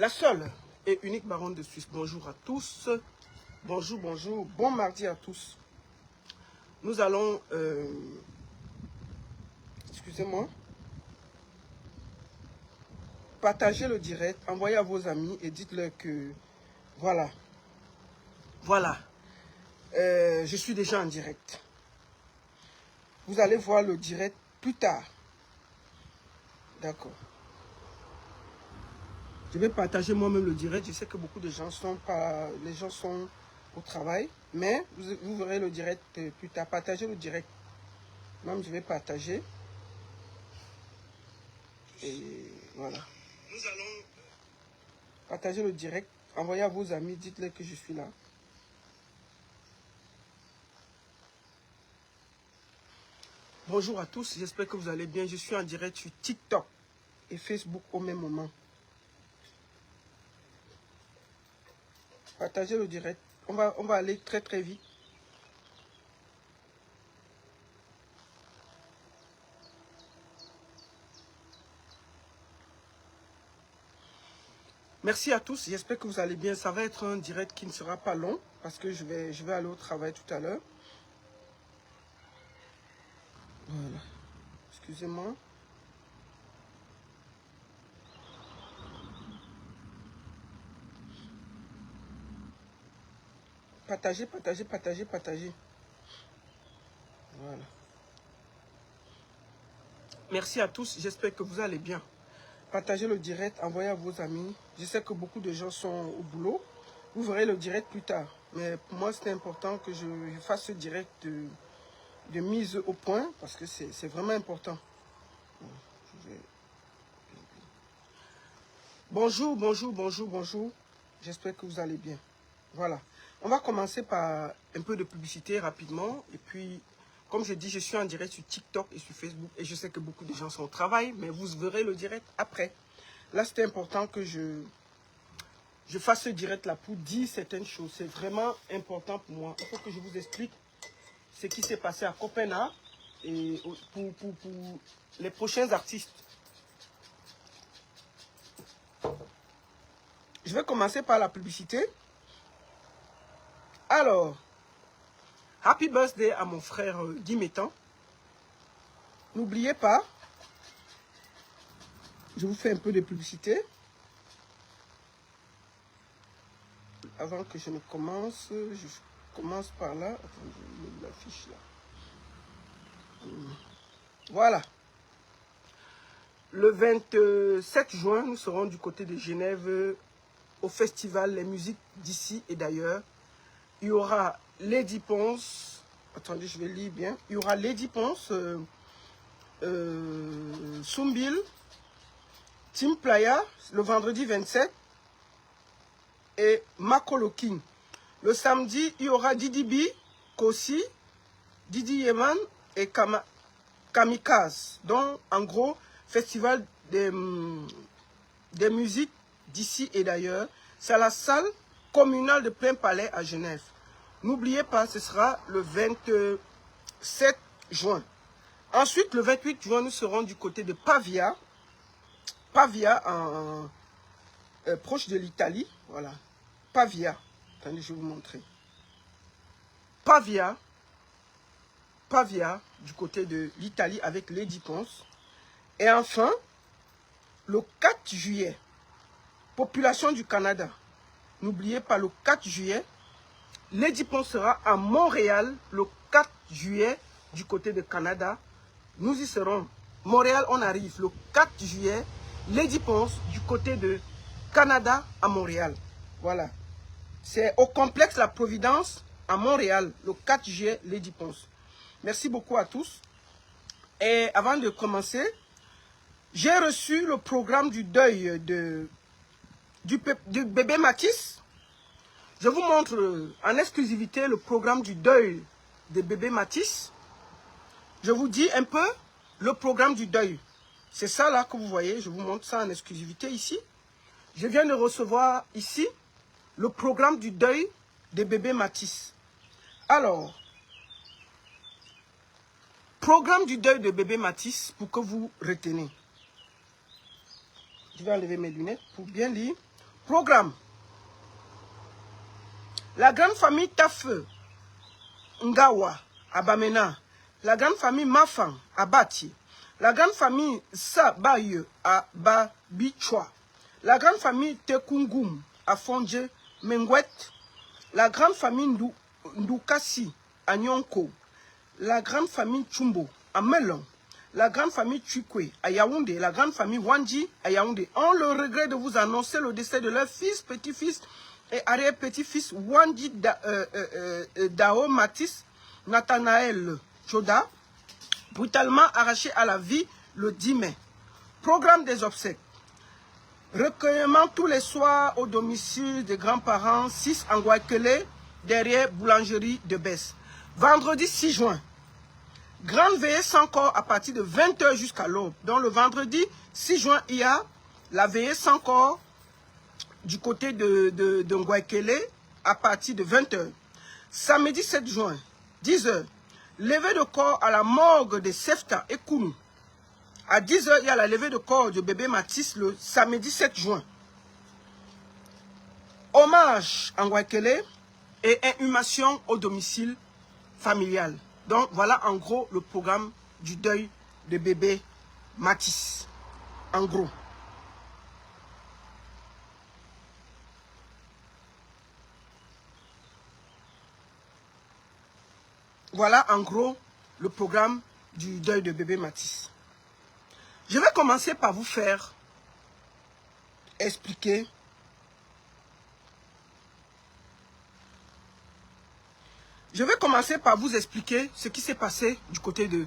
La seule et unique baronne de Suisse. Bonjour à tous. Bonjour, bonjour. Bon mardi à tous. Nous allons... excusez-moi. Partagez le direct. Envoyez à vos amis et dites-leur que... Voilà. Voilà. Je suis déjà en direct. Vous allez voir le direct plus tard. D'accord. Je vais partager moi-même le direct. Je sais que beaucoup de gens sont pas... Les gens sont au travail. Mais vous verrez le direct plus tard. Partagez le direct. Même je vais partager. Et voilà. Nous allons partager le direct. Envoyez à vos amis. Dites-leur que je suis là. Bonjour à tous. J'espère que vous allez bien. Je suis en direct sur TikTok et Facebook au même moment. Partagez le direct. On va aller très très vite. Merci à tous. J'espère que vous allez bien. Ça va être un direct qui ne sera pas long parce que je vais aller au travail tout à l'heure. Voilà. Excusez-moi. Partagez, partagez, partagez, partagez. Voilà. Merci à tous. J'espère que vous allez bien. Partagez le direct, envoyez à vos amis. Je sais que beaucoup de gens sont au boulot. Vous verrez le direct plus tard. Mais pour moi, c'est important que je fasse ce direct de mise au point parce que c'est vraiment important. Bonjour, bonjour, bonjour, bonjour. J'espère que vous allez bien. Voilà. On va commencer par un peu de publicité rapidement. Et puis, comme je dis, je suis en direct sur TikTok et sur Facebook. Et je sais que beaucoup de gens sont au travail, mais vous verrez le direct après. Là, c'était important que je fasse ce direct-là pour dire certaines choses. C'est vraiment important pour moi. Il faut que je vous explique ce qui s'est passé à Copenhague et pour les prochains artistes. Je vais commencer par la publicité. Alors, happy birthday à mon frère Dimétan. N'oubliez pas, je vous fais un peu de publicité. Avant que je ne commence, je commence par là. Attendez, je mets l'affiche là. Voilà. Le 27 juin, nous serons du côté de Genève au festival Les Musiques d'ici et d'ailleurs. Il y aura Lady Ponce. Attendez, je vais lire bien. Il y aura Lady Ponce, Sumbil, Tim Playa, le vendredi 27. Et Makolo King. Le samedi, il y aura Didi B, Kossi, Didi Yeman et Kamikaze. Donc, en gros, festival des musiques d'ici et d'ailleurs. C'est à la salle communale de Plein Palais à Genève. N'oubliez pas, ce sera le 27 juin. Ensuite, le 28 juin, nous serons du côté de Pavia. Pavia, proche de l'Italie. Voilà. Pavia. Attendez, je vais vous montrer. Pavia. Pavia, du côté de l'Italie avec Lady Ponce. Et enfin, le 4 juillet, population du Canada. N'oubliez pas, le 4 juillet, Lady Ponce sera à Montréal le 4 juillet du côté de Canada. Nous y serons. Montréal, on arrive le 4 juillet. Lady Ponce du côté de Canada à Montréal. Voilà. C'est au complexe La Providence à Montréal, le 4 juillet, Lady Ponce. Merci beaucoup à tous. Et avant de commencer, j'ai reçu le programme du deuil du bébé Matisse. Je vous montre en exclusivité le programme du deuil de bébé Matisse. Je vous dis un peu le programme du deuil. C'est ça là que vous voyez, je vous montre ça en exclusivité ici. Je viens de recevoir ici le programme du deuil de bébé Matisse. Alors, programme du deuil de bébé Matisse pour que vous retenez. Je vais enlever mes lunettes pour bien lire. Programme. La grande famille Tafeu, Ngawa, à Bamena. La grande famille Mafan, à Bati. La grande famille Sabaye, à Babichwa. La grande famille Tekungum, à Fondje, Mengwet. La grande famille Ndukasi, à Nyonko. La grande famille Chumbo, à Melon. La grande famille Chukwe, à Yaoundé. La grande famille Wanji, à Yaoundé. On le regrette de vous annoncer le décès de leur fils, petit-fils et arrière-petit-fils Wanji Dao Matis Nathanaël Choda, brutalement arraché à la vie le 10 mai. Programme des obsèques. Recueillement tous les soirs au domicile des grands-parents, 6 en Guaykele, derrière boulangerie de Besse. Vendredi 6 juin. Grande veillée sans corps à partir de 20 h jusqu'à l'aube. Donc le vendredi 6 juin, il y a la veillée sans corps du côté de Nguaykele à partir de 20 h. Samedi 7 juin, 10 h. Levée de corps à la morgue de Sefta et Kounou. À 10 h, il y a la levée de corps de bébé Matisse le samedi 7 juin. Hommage en Nguaykele et inhumation au domicile familial. Donc voilà en gros le programme du deuil de bébé Matisse. En gros. Voilà en gros le programme du deuil de bébé Matisse. Je vais commencer par vous faire expliquer ce qui s'est passé du côté de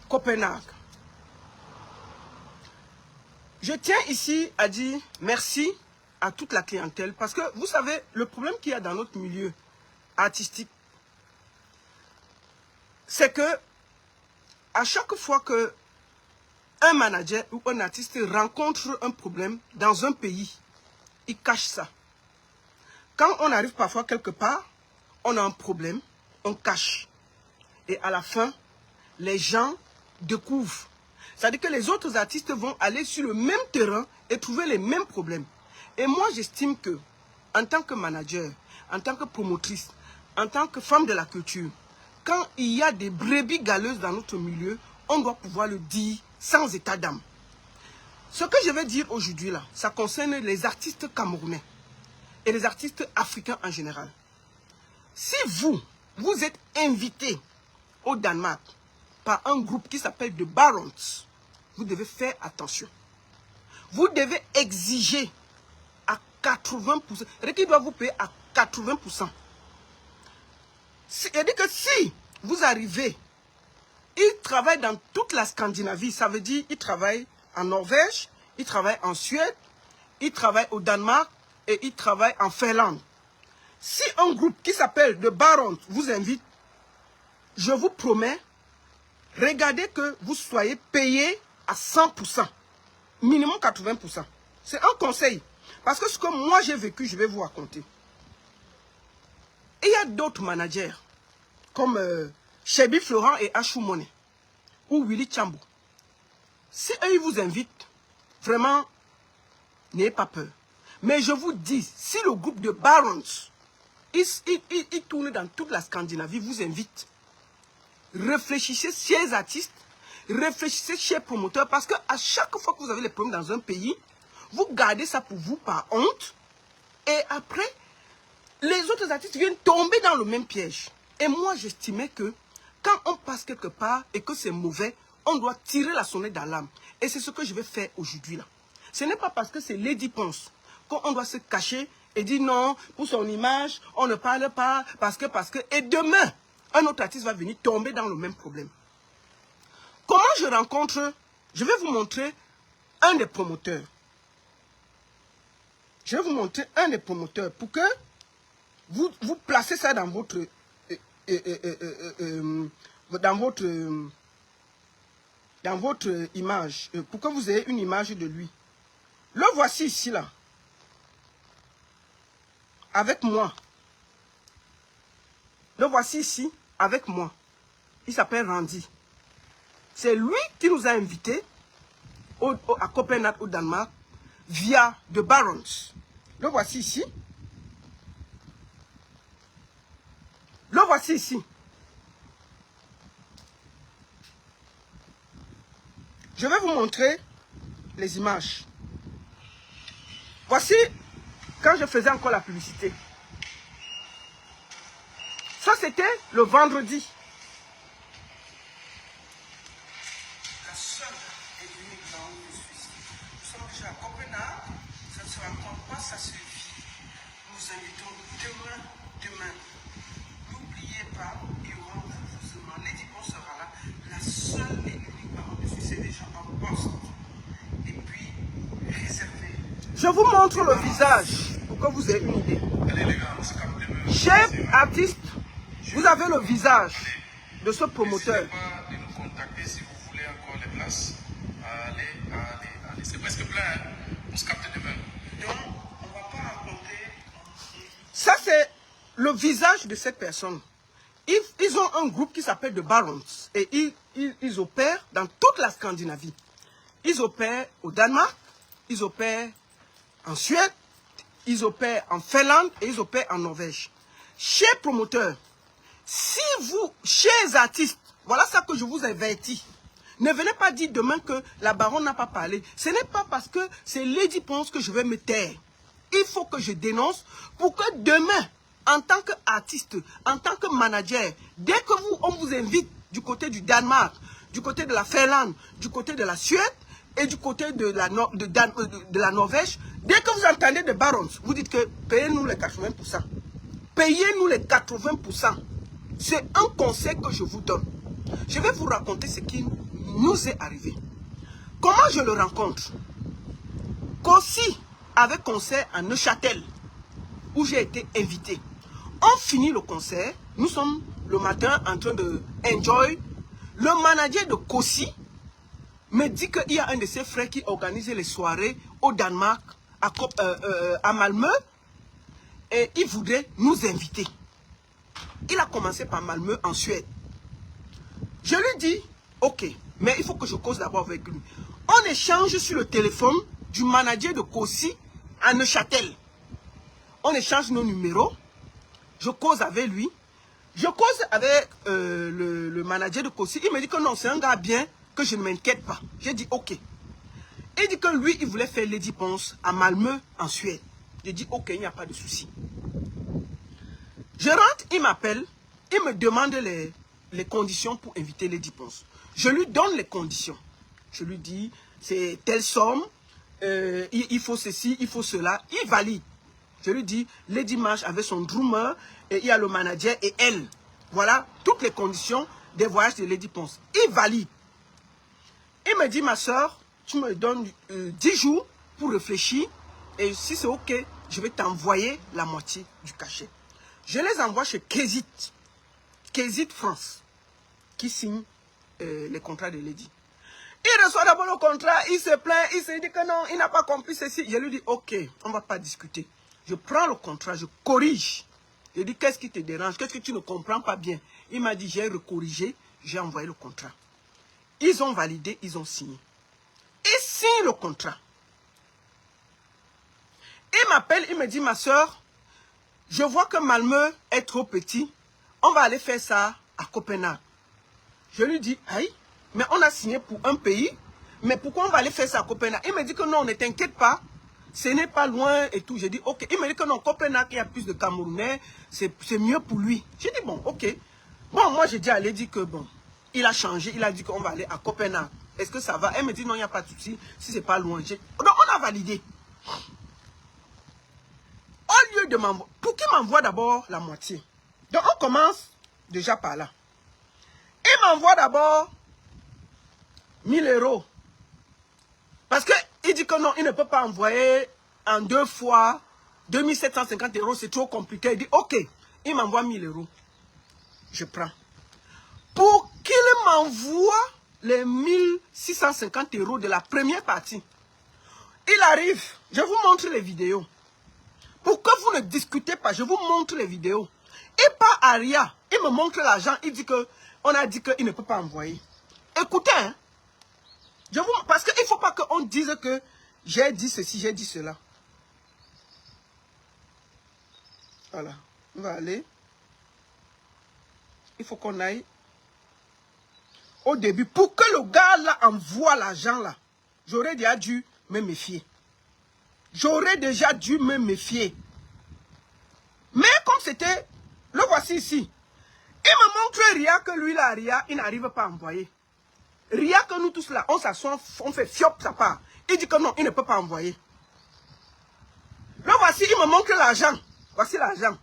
Copenhague. Je tiens ici à dire merci à toute la clientèle parce que vous savez, le problème qu'il y a dans notre milieu artistique, c'est que à chaque fois que un manager ou un artiste rencontre un problème dans un pays, il cache ça. Quand on arrive parfois quelque part, on a un problème, on cache. Et à la fin, les gens découvrent. C'est-à-dire que les autres artistes vont aller sur le même terrain et trouver les mêmes problèmes. Et moi, j'estime que, en tant que manager, en tant que promotrice, en tant que femme de la culture, quand il y a des brebis galeuses dans notre milieu, on doit pouvoir le dire sans état d'âme. Ce que je vais dire aujourd'hui là, ça concerne les artistes camerounais et les artistes africains en général. Si vous êtes invité au Danemark par un groupe qui s'appelle The Barons, vous devez faire attention. Vous devez exiger à 80%, c'est-à-dire qu'il doit vous payer à 80%. C'est-à-dire que si vous arrivez, ils travaillent dans toute la Scandinavie, ça veut dire qu'ils travaillent en Norvège, ils travaillent en Suède, ils travaillent au Danemark et ils travaillent en Finlande. Si un groupe qui s'appelle The Barons vous invite, je vous promets, regardez que vous soyez payé à 100%, minimum 80%. C'est un conseil. Parce que ce que moi j'ai vécu, je vais vous raconter. Et il y a d'autres managers, comme Chebi Florent et Achou Monet, ou Willy Chambo. Si eux ils vous invitent, vraiment, n'ayez pas peur. Mais je vous dis, si le groupe de Barons, il tourne dans toute la Scandinavie, vous invite, réfléchissez chez les artistes, réfléchissez chez les promoteurs, parce qu'à chaque fois que vous avez les problèmes dans un pays, vous gardez ça pour vous par honte, et après, les autres artistes viennent tomber dans le même piège. Et moi, j'estimais que quand on passe quelque part et que c'est mauvais, on doit tirer la sonnette d'alarme. Et c'est ce que je vais faire aujourd'hui là. Ce n'est pas parce que c'est Lady Ponce qu'on doit se cacher et dire non, pour son image, on ne parle pas, parce que. Et demain, un autre artiste va venir tomber dans le même problème. Comment je rencontre? Je vais vous montrer un des promoteurs. Je vais vous montrer un des promoteurs pour que vous placez ça dans votre image, pour que vous ayez une image de lui. Le voici ici là, avec moi. Le voici ici avec moi. Il s'appelle Randy. C'est lui qui nous a invités à Copenhague au Danemark via The Barons. Le voici ici. Le voici ici. Je vais vous montrer les images. Voici quand je faisais encore la publicité. Ça, c'était le vendredi. La seule et unique dans le Suisse. Nous sommes déjà à Copenhague. Ça ne se raconte pas, ça se vit. Nous invitons demain. N'oubliez pas, et renforcement, l'édipon sera là. La seule et unique parole de Suisse est déjà en poste. Et puis, réservée. Je vous montre le visage pour que vous ayez une idée. Allez les gars, on se capte demain. Chef artiste, vous avez le visage de ce promoteur. N'hésitez pas de nous contacter si vous voulez encore les places. Allez. C'est presque plein, hein? On se capte demain. Donc, on ne va pas raconter. Ça, c'est le visage de cette personne. Ils ont un groupe qui s'appelle The Barons. Et ils opèrent dans toute la Scandinavie. Ils opèrent au Danemark, ils opèrent en Suède, ils opèrent en Finlande et ils opèrent en Norvège. Chers promoteurs, si vous, chers artistes, voilà ça que je vous avertis. Ne venez pas dire demain que la baronne n'a pas parlé. Ce n'est pas parce que c'est Lady Ponce que je vais me taire. Il faut que je dénonce pour que demain, en tant qu'artiste, en tant que manager, dès que on vous invite du côté du Danemark, du côté de la Finlande, du côté de la Suède et du côté de la Norvège, dès que vous entendez des barons, vous dites que payez-nous les 80%. Payez-nous les 80%. C'est un conseil que je vous donne. Je vais vous raconter ce qui nous est arrivé. Comment je le rencontre? Kossi avait concert à Neuchâtel, où j'ai été invité. On finit le concert, nous sommes le matin en train de enjoy. Le manager de Kossi me dit qu'il y a un de ses frères qui organise les soirées au Danemark, à Malmö, et il voudrait nous inviter. Il a commencé par Malmö en Suède. Je lui dis, ok, mais il faut que je cause d'abord avec lui. On échange sur le téléphone du manager de Kossi à Neuchâtel. On échange nos numéros. Je cause avec lui. Je cause avec le manager de Kossi. Il me dit que non, c'est un gars bien, que je ne m'inquiète pas. J'ai dit, ok. Il dit que lui, il voulait faire Lady Ponce à Malmö, en Suède. J'ai dit, ok, il n'y a pas de souci. Je rentre, il m'appelle, il me demande les conditions pour inviter Lady Ponce. Je lui donne les conditions. Je lui dis, c'est telle somme, il faut ceci, il faut cela. Il valide. Je lui dis, Lady marche avec son drummer, et il y a le manager et elle. Voilà toutes les conditions des voyages de Lady Ponce. Il valide. Il me dit, ma soeur, tu me donnes 10 jours pour réfléchir, et si c'est ok, je vais t'envoyer la moitié du cachet. Je les envoie chez Kézit France, qui signe les contrats de Lady. Il reçoit d'abord le contrat, il se plaint, il se dit que non, il n'a pas compris ceci. Je lui dis, ok, on ne va pas discuter. Je prends le contrat, je corrige. Je dis, qu'est-ce qui te dérange? Qu'est-ce que tu ne comprends pas bien? Il m'a dit, j'ai recorrigé, j'ai envoyé le contrat. Ils ont validé, ils ont signé. Ils signent le contrat. Il m'appelle, il me dit, ma soeur, je vois que Malmö est trop petit. On va aller faire ça à Copenhague. Je lui dis, aïe, mais on a signé pour un pays. Mais pourquoi on va aller faire ça à Copenhague? Il me dit que non, ne t'inquiète pas. Ce n'est pas loin et tout. J'ai dit, ok. Il me dit que non, Copenhague, il y a plus de Camerounais. C'est mieux pour lui. J'ai dit, bon, ok. Bon, moi, j'ai dit à Lady que bon, il a changé. Il a dit qu'on va aller à Copenhague. Est-ce que ça va? Elle me dit, non, il n'y a pas de souci. Si c'est pas loin. Donc, on a validé. Au lieu de m'envoyer, pour qu'il m'envoie d'abord la moitié. Donc, on commence déjà par là. Il m'envoie d'abord 1000 €. Parce qu'il dit que non, il ne peut pas envoyer en 2 fois 2750 €, c'est trop compliqué. Il dit, ok, il m'envoie 1000 €. Je prends. Pour qu'il m'envoie les 1650 € de la première partie, il arrive, je vous montre les vidéos. Pour que vous ne discutez pas, je vous montre les vidéos. Et pas Aria, il me montre l'argent, il dit que on a dit qu'il ne peut pas envoyer. Écoutez, hein, parce qu'il ne faut pas qu'on dise que j'ai dit ceci, j'ai dit cela. Voilà. On va aller. Il faut qu'on aille au début. Pour que le gars là envoie l'argent là, j'aurais déjà dû me méfier. J'aurais déjà dû me méfier. Mais comme c'était, le voici ici. Il me montre Ria que lui là, Ria, il n'arrive pas à envoyer. Ria que nous tous là, on s'assoit, on fait fiop sa part. Il dit que non, il ne peut pas envoyer. Le voici, il me montre l'argent. Voici l'argent.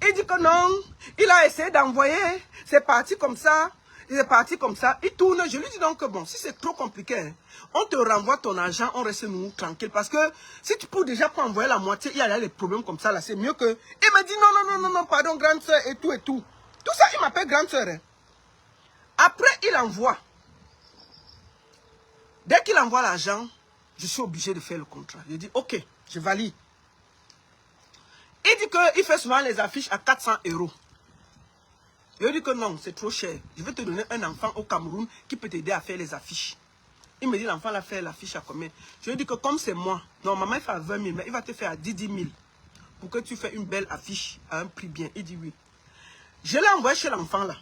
Il dit que non, il a essayé d'envoyer, c'est parti comme ça, c'est parti comme ça. Il tourne, je lui dis donc que bon, si c'est trop compliqué, hein, on te renvoie ton argent, on reste nous tranquille. Parce que si tu peux déjà pas envoyer la moitié, il y a des problèmes comme ça là, c'est mieux que... Il me dit non, pardon, grande soeur et tout et tout. Tout ça, il m'appelle grande soeur. Hein. Après, il envoie. Dès qu'il envoie l'argent, je suis obligé de faire le contrat. Je dis, ok, je valide. Il dit qu'il fait souvent les affiches à 400 €. Je lui dis que non, c'est trop cher. Je vais te donner un enfant au Cameroun qui peut t'aider à faire les affiches. Il me dit, l'enfant va faire l'affiche à combien? Je lui dis que comme c'est moi, normalement il fait à 20 000, mais il va te faire à 10 000 pour que tu fasses une belle affiche à un prix bien. Il dit oui. Je l'ai envoyé chez l'enfant là.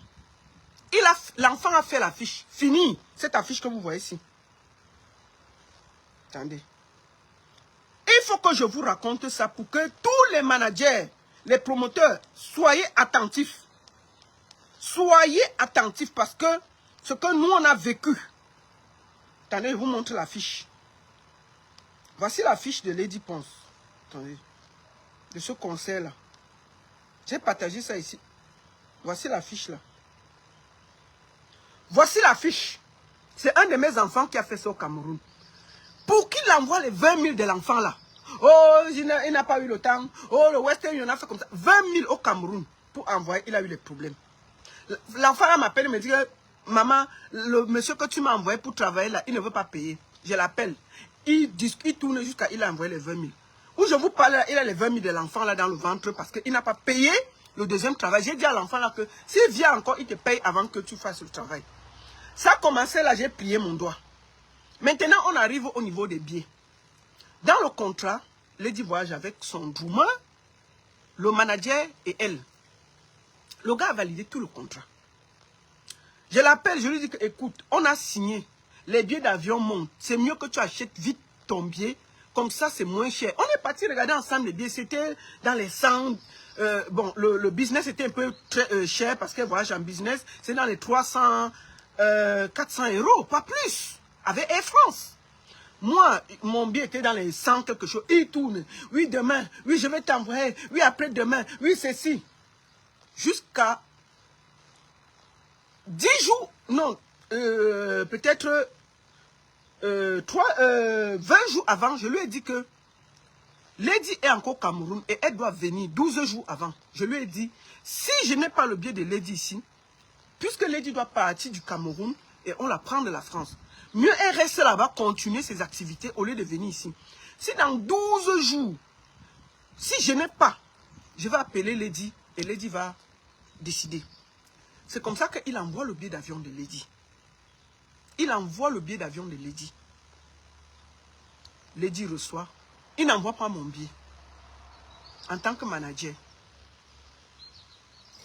L'enfant a fait l'affiche. Fini. Cette affiche que vous voyez ici. Attendez. Il faut que je vous raconte ça pour que tous les managers, les promoteurs, soyez attentifs. Soyez attentifs parce que ce que nous on a vécu. Attendez, je vous montre l'affiche. Voici l'affiche de Lady Ponce. Attendez. De ce concert-là. J'ai partagé ça ici. Voici l'affiche là. Voici l'affiche. C'est un de mes enfants qui a fait ça au Cameroun. Pour qu'il envoie les 20 000 de l'enfant là. Oh, il n'a pas eu le temps. Oh, le Western Union a fait comme ça. 20 000 au Cameroun. Pour envoyer, il a eu des problèmes. L'enfant là m'appelle et me dit que, maman, le monsieur que tu m'as envoyé pour travailler là, il ne veut pas payer. Je l'appelle. Il tourne jusqu'à il a envoyé les 20 000. Où je vous parle, il a les 20 000 de l'enfant là dans le ventre parce qu'il n'a pas payé le deuxième travail. J'ai dit à l'enfant là que s'il vient encore, il te paye avant que tu fasses le travail. Ça a commencé là, j'ai plié mon doigt. Maintenant, on arrive au niveau des billets. Dans le contrat, Lady voyage avec son drummer, le manager et elle. Le gars a validé tout le contrat. Je l'appelle, je lui dis que, écoute, on a signé. Les billets d'avion montent. C'est mieux que tu achètes vite ton billet. Comme ça, c'est moins cher. On est parti regarder ensemble les billets. C'était dans les 100... bon, le business était un peu très cher parce qu'un voyage en business, c'est dans les 300, 400 €, pas plus. Avec Air France. Moi, mon billet était dans les 100 quelque chose. Il tourne. Oui, demain. Oui, je vais t'envoyer. Oui, après-demain. Oui, ceci. Jusqu'à 10 jours. Non. Peut-être 20 jours avant, je lui ai dit que Lady est encore au Cameroun et elle doit venir 12 jours avant. Je lui ai dit, si je n'ai pas le billet de Lady ici, puisque Lady doit partir du Cameroun et on la prend de la France, mieux elle reste là-bas, continuer ses activités au lieu de venir ici. Si dans 12 jours, si je n'ai pas, je vais appeler Lady et Lady va décider. C'est comme ça qu'il envoie le billet d'avion de Lady. Il envoie le billet d'avion de Lady. Lady reçoit. Il n'envoie pas mon billet. En tant que manager.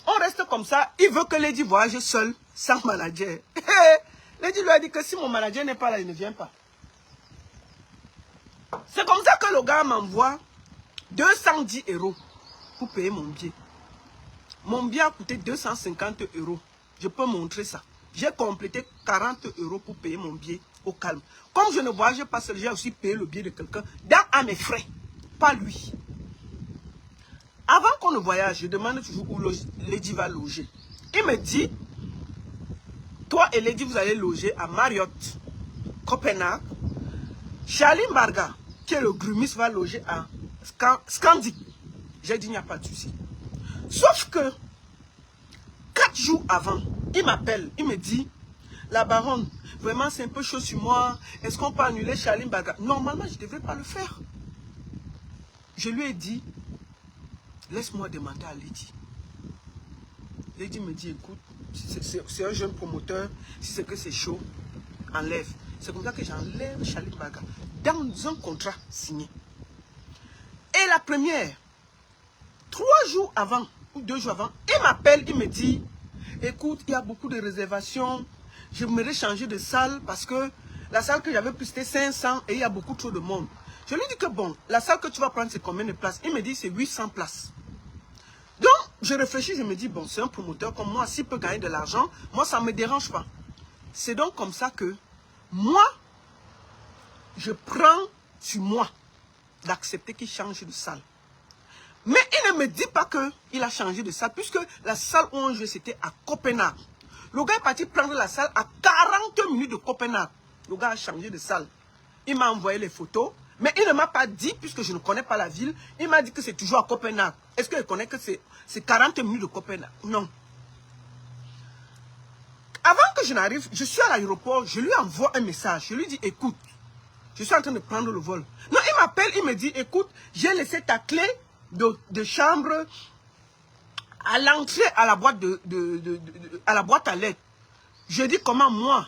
On reste comme ça. Il veut que Lady voyage seul, sans manager. Lady lui a dit que si mon manager n'est pas là, il ne vient pas. C'est comme ça que le gars m'envoie 210 € pour payer mon billet. Mon billet a coûté 250 €. Je peux montrer ça. J'ai complété 40 € pour payer mon billet au calme. Comme je ne voyage pas seul, j'ai aussi payé le billet de quelqu'un à mes frais. Pas lui. Avant qu'on ne voyage, je demande toujours où Lady va loger. Il me dit, toi et Lady, vous allez loger à Marriott, Copenhague. Charlie Marga, qui est le grumiste, va loger à Scandi. J'ai dit, il n'y a pas de souci. Sauf que, 4 jours avant, il m'appelle, il me dit, la baronne, vraiment c'est un peu chaud sur moi. Est-ce qu'on peut annuler Charlie Marga? Normalement, je ne devrais pas le faire. Je lui ai dit, laisse-moi demander à Lady. Lady me dit, écoute, c'est un jeune promoteur, si c'est que c'est chaud, enlève. C'est comme ça que j'enlève Charlie Marga dans un contrat signé. Et la première, 3 jours avant, ou 2 jours avant, il m'appelle, il me dit, écoute, il y a beaucoup de réservations, j'aimerais changer de salle parce que la salle que j'avais prise c'était 500 et il y a beaucoup trop de monde. Je lui dis que bon, la salle que tu vas prendre c'est combien de places? Il me dit c'est 800 places. Donc, je réfléchis, je me dis, bon, c'est un promoteur comme moi, s'il peut gagner de l'argent, moi ça ne me dérange pas. C'est donc comme ça que moi, je prends sur moi d'accepter qu'il change de salle. Mais il ne me dit pas qu'il a changé de salle, puisque la salle où on jouait, c'était à Copenhague. Le gars est parti prendre la salle à 40 minutes de Copenhague. Le gars a changé de salle. Il m'a envoyé les photos, mais il ne m'a pas dit, puisque je ne connais pas la ville, il m'a dit que c'est toujours à Copenhague. Est-ce qu'il connaît que c'est 40 minutes de Copenhague? Non. Avant que je n'arrive, je suis à l'aéroport, je lui envoie un message. Je lui dis, écoute, je suis en train de prendre le vol. Non, il m'appelle, il me dit, écoute, j'ai laissé ta clé de chambre à l'entrée à la boîte à la boîte à lettres. Je dis, comment moi?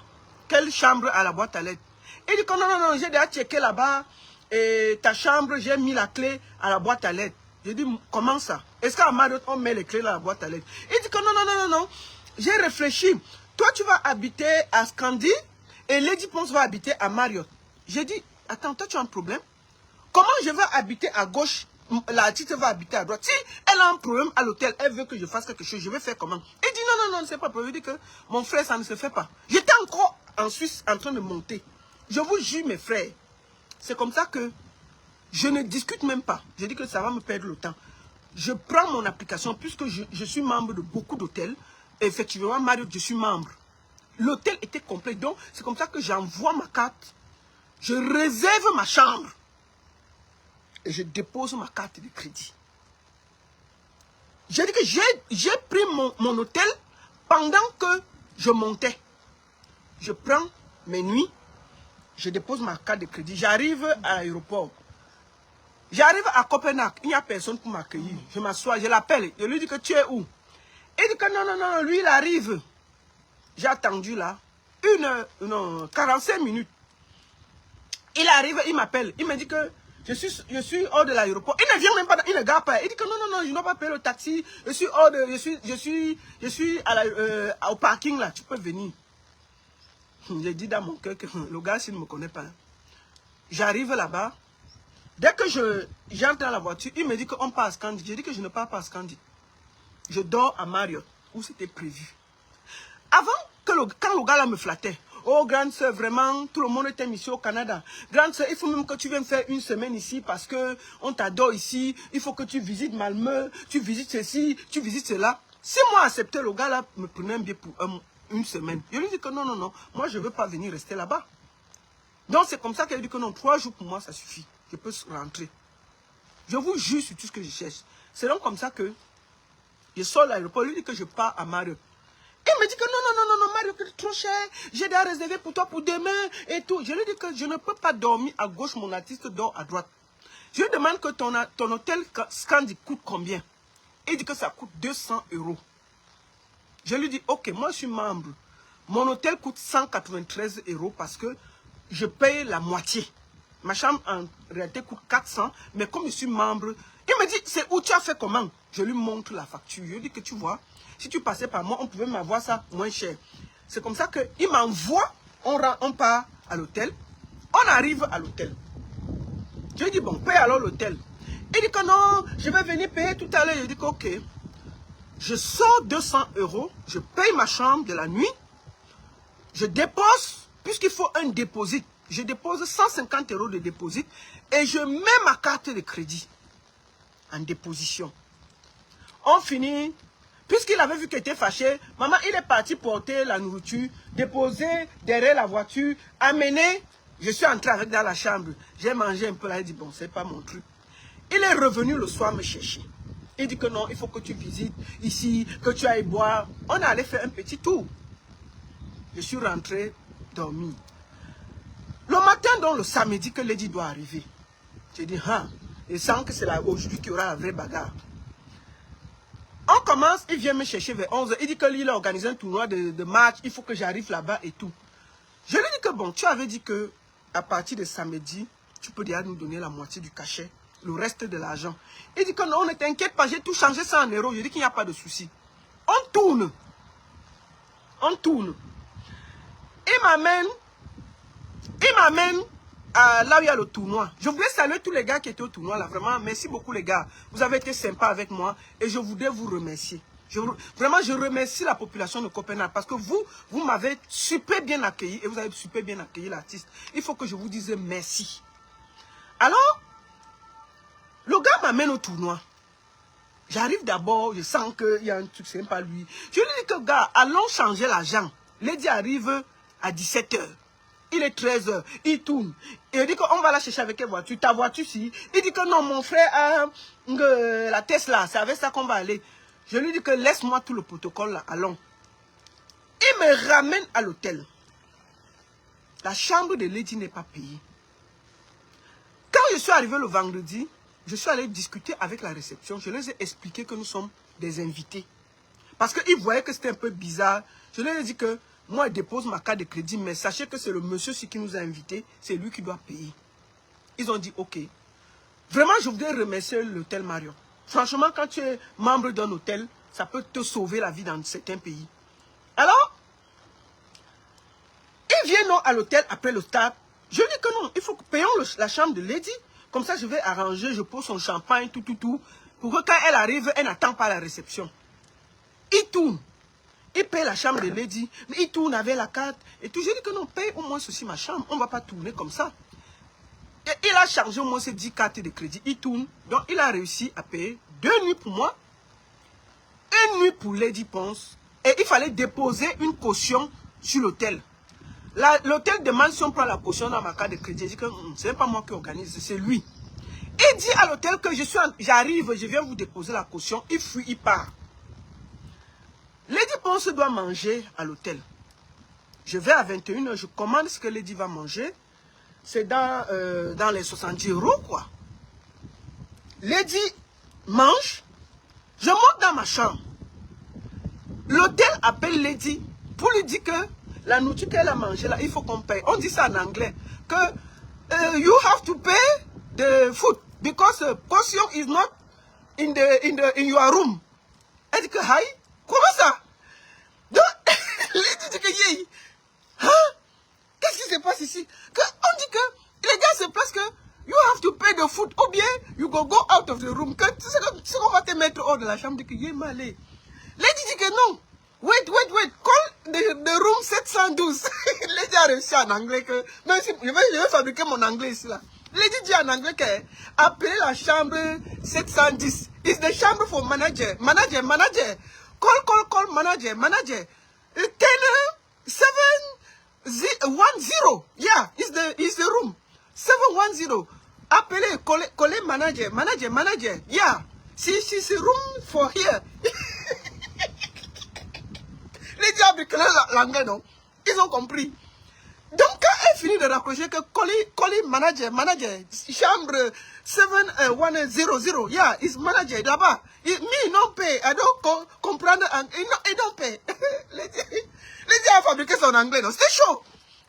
Quelle chambre à la boîte à lettres? Il dit que non, j'ai déjà checké là-bas, et ta chambre, j'ai mis la clé à la boîte à lettres. Je dis, comment ça? Est-ce qu'à Marriott, on met les clés dans la boîte à lettres? Il dit que non. J'ai réfléchi. Toi, tu vas habiter à Scandi et Lady Ponce va habiter à Marriott. J'ai dit, attends, toi, tu as un problème? Comment je vais habiter à gauche? La petite va habiter à droite. Si elle a un problème à l'hôtel, elle veut que je fasse quelque chose, je vais faire comment? Il dit non, c'est pas possible. Il dit que mon frère, ça ne se fait pas. J'étais encore en Suisse en train de monter. Je vous jure, mes frères, c'est comme ça que je ne discute même pas. Je dis que ça va me perdre le temps. Je prends mon application, puisque je suis membre de beaucoup d'hôtels. Effectivement, Marriott, je suis membre. L'hôtel était complet, donc c'est comme ça que j'envoie ma carte. Je réserve ma chambre. Et je dépose ma carte de crédit. J'ai dit que j'ai pris mon hôtel pendant que je montais. Je prends mes nuits, je dépose ma carte de crédit. J'arrive à l'aéroport. J'arrive à Copenhague, il n'y a personne pour m'accueillir. Je m'assois, je l'appelle, je lui dis que tu es où? Il dit que non, lui il arrive. J'ai attendu là, 45 minutes. Il arrive, il m'appelle, il me dit que je suis hors de l'aéroport. Il ne vient même pas, il ne gare pas. Il dit que non, je n'ai pas payé le taxi. Je suis hors de, je suis au parking là, tu peux venir. J'ai dit dans mon cœur que le gars, s'il ne me connaît pas. J'arrive là-bas. Dès que j'entre dans la voiture, il me dit qu'on part à Scandi. J'ai dit que je ne pars pas à Scandi. Je dors à Marriott, où c'était prévu. Avant, quand le gars là me flattait, oh, grande soeur, vraiment, tout le monde était ici au Canada. Grande soeur, il faut même que tu viennes faire une semaine ici parce que on t'adore ici. Il faut que tu visites Malmö, tu visites ceci, tu visites cela. Si moi acceptais, le gars là me prenait un billet pour une semaine. Je lui dis que non, moi je ne veux pas venir rester là-bas. Donc c'est comme ça qu'elle dit que non, 3 jours pour moi ça suffit. Je peux rentrer. Je vous jure sur tout ce que je cherche. C'est donc comme ça que je sors de l'aéroport, lui dit que je pars à Marriott. Il me dit que non, Mario, c'est trop cher. J'ai déjà réservé pour toi pour demain et tout. Je lui dis que je ne peux pas dormir à gauche, mon artiste dort à droite. Je lui demande que ton hôtel Scandi coûte combien? Il dit que ça coûte 200 €. Je lui dis, ok, moi je suis membre. Mon hôtel coûte 193 € parce que je paye la moitié. Ma chambre en réalité coûte 400, mais comme je suis membre, il me dit, c'est où tu as fait comment? Je lui montre la facture. Je lui dis que tu vois, si tu passais par moi, on pouvait m'avoir ça moins cher. C'est comme ça qu'il m'envoie, on part à l'hôtel, on arrive à l'hôtel. Je lui dis, bon, paye alors l'hôtel. Il dit que non, je vais venir payer tout à l'heure. Je dis que ok. Je sors 200 €, je paye ma chambre de la nuit, je dépose, puisqu'il faut un dépôt, je dépose 150 € de dépôt et je mets ma carte de crédit en déposition. On finit, puisqu'il avait vu qu'il était fâché, maman, il est parti porter la nourriture, déposer derrière la voiture, amener. Je suis entré avec dans la chambre, j'ai mangé un peu là, il dit bon, c'est pas mon truc. Il est revenu le soir me chercher. Il dit que non, il faut que tu visites ici, que tu ailles boire. On allait faire un petit tour. Je suis rentré dormir. Le matin, donc le samedi que Lady doit arriver, j'ai dit, hein, il sent que c'est là aujourd'hui qu'il y aura la vraie bagarre. On commence, il vient me chercher vers 11 h. Il dit que lui, il a organisé un tournoi de match, il faut que j'arrive là-bas et tout. Je lui dis que bon, tu avais dit que à partir de samedi, tu peux déjà nous donner la moitié du cachet le reste de l'argent. Il dit que non, ne t'inquiète pas, j'ai tout changé ça en euros. Je dis qu'il n'y a pas de souci. On tourne. On tourne. Il m'amène là où il y a le tournoi. Je voulais saluer tous les gars qui étaient au tournoi là. Vraiment, merci beaucoup les gars. Vous avez été sympas avec moi et je voudrais vous remercier. Vraiment, je remercie la population de Copenhague parce que vous m'avez super bien accueilli et vous avez super bien accueilli l'artiste. Il faut que je vous dise merci. Alors, le gars m'amène au tournoi. J'arrive d'abord, je sens qu'il y a un truc, c'est pas lui. Je lui dis que gars, allons changer l'agent. Lady arrive à 17 h. Il est 13 h. Il tourne. Et il dit qu'on va la chercher avec quelle voiture? Ta voiture, si. Il dit que non, mon frère a la Tesla. C'est avec ça qu'on va aller. Je lui dis que laisse-moi tout le protocole là. Allons. Il me ramène à l'hôtel. La chambre de Lady n'est pas payée. Quand je suis arrivé le vendredi, je suis allé discuter avec la réception. Je les ai expliqué que nous sommes des invités. Parce qu'ils voyaient que c'était un peu bizarre. Je leur ai dit que moi, je dépose ma carte de crédit, mais sachez que c'est le monsieur qui nous a invités. C'est lui qui doit payer. Ils ont dit OK. Vraiment, je voudrais remercier l'hôtel Marion. Franchement, quand tu es membre d'un hôtel, ça peut te sauver la vie dans certains pays. Alors, ils viennent à l'hôtel après le stade. Je dis que non, il faut que payons la chambre de Lady. Comme ça, je vais arranger, je pose son champagne, tout. Pour que quand elle arrive, elle n'attend pas la réception. Il tourne. Il paye la chambre de Lady. Mais il tourne avec la carte. Et tout. Je dis que non, paye au moins ceci ma chambre. On ne va pas tourner comme ça. Et il a chargé au moins ses 10 cartes de crédit. Il tourne. Donc, il a réussi à payer 2 nuits pour moi. 1 nuit pour Lady Ponce. Et il fallait déposer une caution sur l'hôtel. L'hôtel demande si on prend la caution dans ma carte de crédit. Je dis que ce n'est pas moi qui organise, c'est lui. Il dit à l'hôtel que j'arrive, je viens vous déposer la caution. Il fuit, il part. Lady Ponce doit manger à l'hôtel. Je vais à 21 h, je commande ce que Lady va manger. C'est dans les 70 €, quoi. Lady mange. Je monte dans ma chambre. L'hôtel appelle Lady pour lui dire que la nourriture qu'elle a mangée là, il faut qu'on paye. On dit ça en anglais. Que you have to pay the food because caution is not in your room. Elle dit que, hi, comment ça? Donc, Lady dit que, yeah, hein? Qu'est-ce qui se passe ici? On dit que les gars se placent que you have to pay the food ou bien you go out of the room. Que c'est qu'on va te mettre hors de la chambre. Dit que, yeah, malé. Lady dit que non. Wait, call the room 712. Lady a réussi en anglais que, même si je vais fabriquer mon anglais ici là. Lady dit en anglais que, appelez la chambre 710. It's the chambre for manager. Manager. Call manager. 10 710. Yeah, it's the room. 710. Appelez, collez manager. Yeah. She's a room for here. Les diables que l'anglais, non? Ils ont compris. Donc, quand elle finit de raccrocher que colis manager, chambre 7100, yeah, is manager là-bas. Me, non pay. I don't comprendre. I don't pay. Les diables a fabriqué son anglais, non? C'était chaud.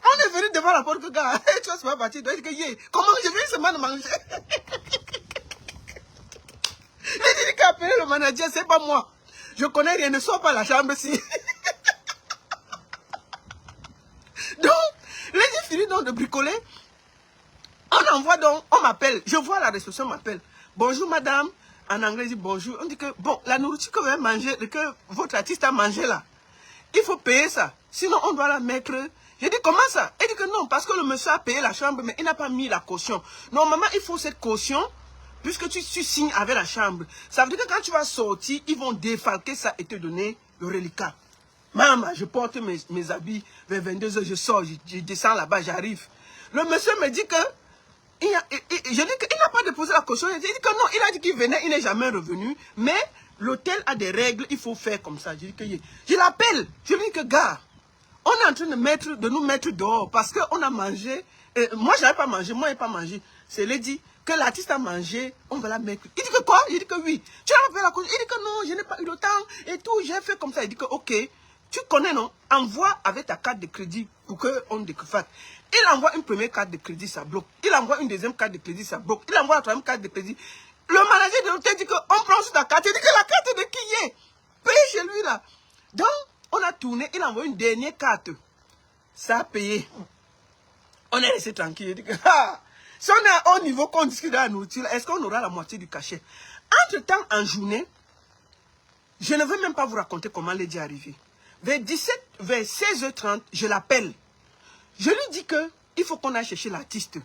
On est venu devant la porte, que gars, tu vois, c'est pas parti. Donc, comment je viens seulement manger? Les dit qu'appeler le manager, c'est pas moi. Je connais rien, ne sors pas la chambre si. Donc, les gens finissent donc de bricoler. On envoie donc, on m'appelle. Je vois la réception m'appelle. Bonjour madame. En anglais, il dit bonjour. On dit que, bon, la nourriture que vous avez mangée, que votre artiste a mangé là, il faut payer ça. Sinon, on doit la mettre. J'ai dit, comment ça? Il dit que non, parce que le monsieur a payé la chambre, mais il n'a pas mis la caution. Normalement, il faut cette caution, puisque tu signes avec la chambre. Ça veut dire que quand tu vas sortir, ils vont défalquer ça et te donner le reliquat. Maman, je porte mes habits, vers 22 h, je sors, je descends là-bas, j'arrive. Le monsieur me dit que, je dis qu'il n'a pas déposé la caution. Il dit que non, il a dit qu'il venait, il n'est jamais revenu. Mais l'hôtel a des règles, il faut faire comme ça. Je l'appelle, je lui dis que gars, on est en train de nous mettre dehors parce qu'on a mangé. Moi, je n'avais pas mangé, moi, je n'ai pas mangé. C'est dit que l'artiste a mangé, on va la mettre. Il dit que quoi? Il dit que oui. Tu as fait la caution? Il dit que non, je n'ai pas eu le temps et tout, j'ai fait comme ça. Il dit que ok. Tu connais, non? Envoie avec ta carte de crédit pour qu'on défasse. Il envoie une première carte de crédit, ça bloque. Il envoie une deuxième carte de crédit, ça bloque. Il envoie la troisième carte de crédit. Le manager de l'hôtel dit qu'on prend sur ta carte. Il dit que la carte de qui est? Payé chez lui là. Donc, on a tourné, il envoie une dernière carte. Ça a payé. On est resté tranquille. Il dit que, si on est à haut niveau qu'on discute de la nourriture, est-ce qu'on aura la moitié du cachet? Entre-temps, en journée, je ne veux même pas vous raconter comment Lady est arrivée. Vers 16h30, je l'appelle. Je lui dis que il faut qu'on aille chercher l'artiste.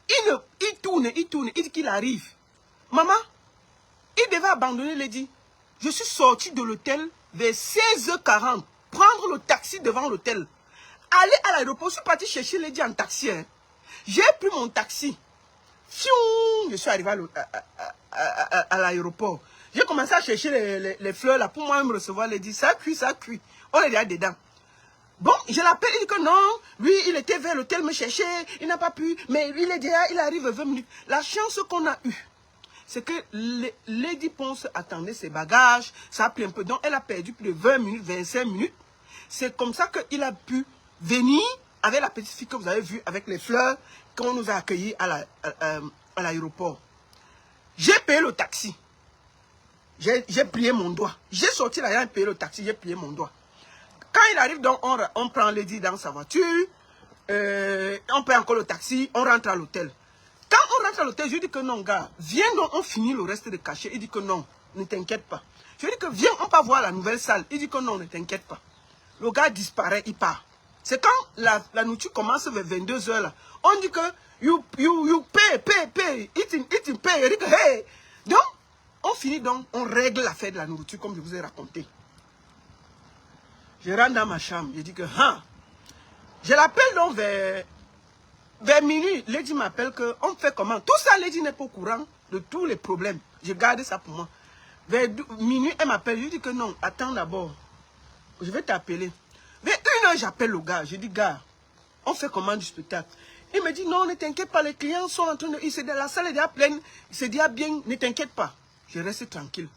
Il tourne, il dit qu'il arrive. Maman, il devait abandonner Lady. Je suis sorti de l'hôtel vers 16h40. Prendre le taxi devant l'hôtel. Aller à l'aéroport. Je suis parti chercher Lady en taxi. Hein. J'ai pris mon taxi. Je suis arrivé à l'aéroport. J'ai commencé à chercher les fleurs là pour moi me recevoir. Lady, ça cuit, ça cuit. On est déjà dedans. Bon, je l'appelle, il dit que non, lui, il était vers l'hôtel me chercher, il n'a pas pu, mais il est déjà, il arrive 20 minutes. La chance qu'on a eue, c'est que Lady Ponce attendait ses bagages, ça a pris un peu, donc elle a perdu plus de 20 minutes, 25 minutes. C'est comme ça qu'il a pu venir avec la petite fille que vous avez vue, avec les fleurs, qu'on nous a accueillis à l'aéroport. J'ai payé le taxi. J'ai plié mon doigt. J'ai sorti là, j'ai payé le taxi, j'ai plié mon doigt. Quand il arrive, donc, on prend Lady dans sa voiture, on paye encore le taxi, on rentre à l'hôtel. Quand on rentre à l'hôtel, je lui dis que non, gars, viens donc, on finit le reste de cachet. Il dit que non, ne t'inquiète pas. Je lui dis que viens, on peut voir la nouvelle salle. Il dit que non, ne t'inquiète pas. Le gars disparaît, il part. C'est quand la nourriture commence vers 22h là. On dit que, you pay, eating, pay. Il dit que, hey. Donc, on finit donc, on règle l'affaire de la nourriture comme je vous ai raconté. Je rentre dans ma chambre, je dis que, je l'appelle donc vers minuit. Lady m'appelle que, on fait comment? Tout ça, Lady n'est pas au courant de tous les problèmes. Je garde ça pour moi. Vers minuit, elle m'appelle, je dis que non, attends d'abord. Je vais t'appeler. Vers 1h, j'appelle le gars, je dis, gars, on fait comment du spectacle? Il me dit, non, ne t'inquiète pas, les clients sont en train de... La salle est déjà pleine, c'est déjà bien, ne t'inquiète pas. Je reste tranquille.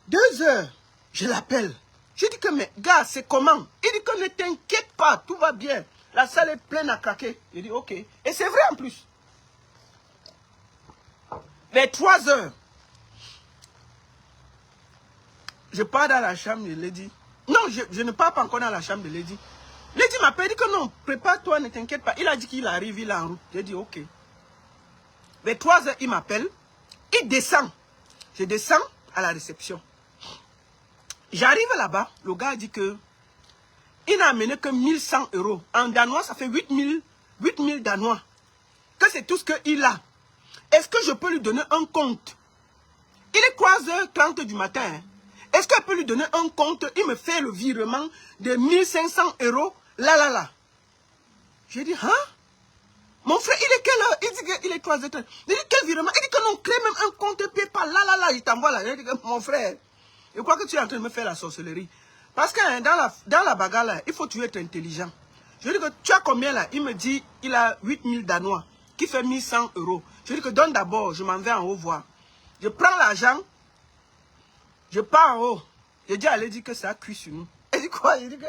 2h, je l'appelle. Je dis que, mais gars, c'est comment? Il dit que ne t'inquiète pas, tout va bien. La salle est pleine à craquer. Je dis, ok. Et c'est vrai en plus. Vers 3h, je pars dans la chambre de Lady. Non, je ne pars pas encore dans la chambre de Lady. Lady m'appelle, il dit que non, prépare-toi, ne t'inquiète pas. Il a dit qu'il arrive, il est en route. J'ai dit, ok. Vers 3h, il m'appelle. Il descend. Je descends à la réception. J'arrive là-bas, le gars dit que il n'a amené que 1100 €. En danois, ça fait 8000 danois. Que c'est tout ce qu'il a. Est-ce que je peux lui donner un compte? Il est 3h30 du matin. Hein. Est-ce que je peux lui donner un compte? Il me fait le virement de 1500 €. Là. J'ai dit, mon frère, il est quelle heure? Il dit qu'il est 3h30. Il dit, quel virement? Il dit que non, crée même un compte PayPal. Là, il t'envoie là. J'ai dit, mon frère, je crois que tu es en train de me faire la sorcellerie. Parce que hein, dans la bagarre, là, il faut toujours être intelligent. Je dis que tu as combien là? Il me dit, il a 8000 danois, qui fait 1100 €. Je dis que donne d'abord, je m'en vais en haut voir. Je prends l'argent, je pars en haut. Je dis à Lady que ça cuit sur nous. Elle dit quoi? Il dit que...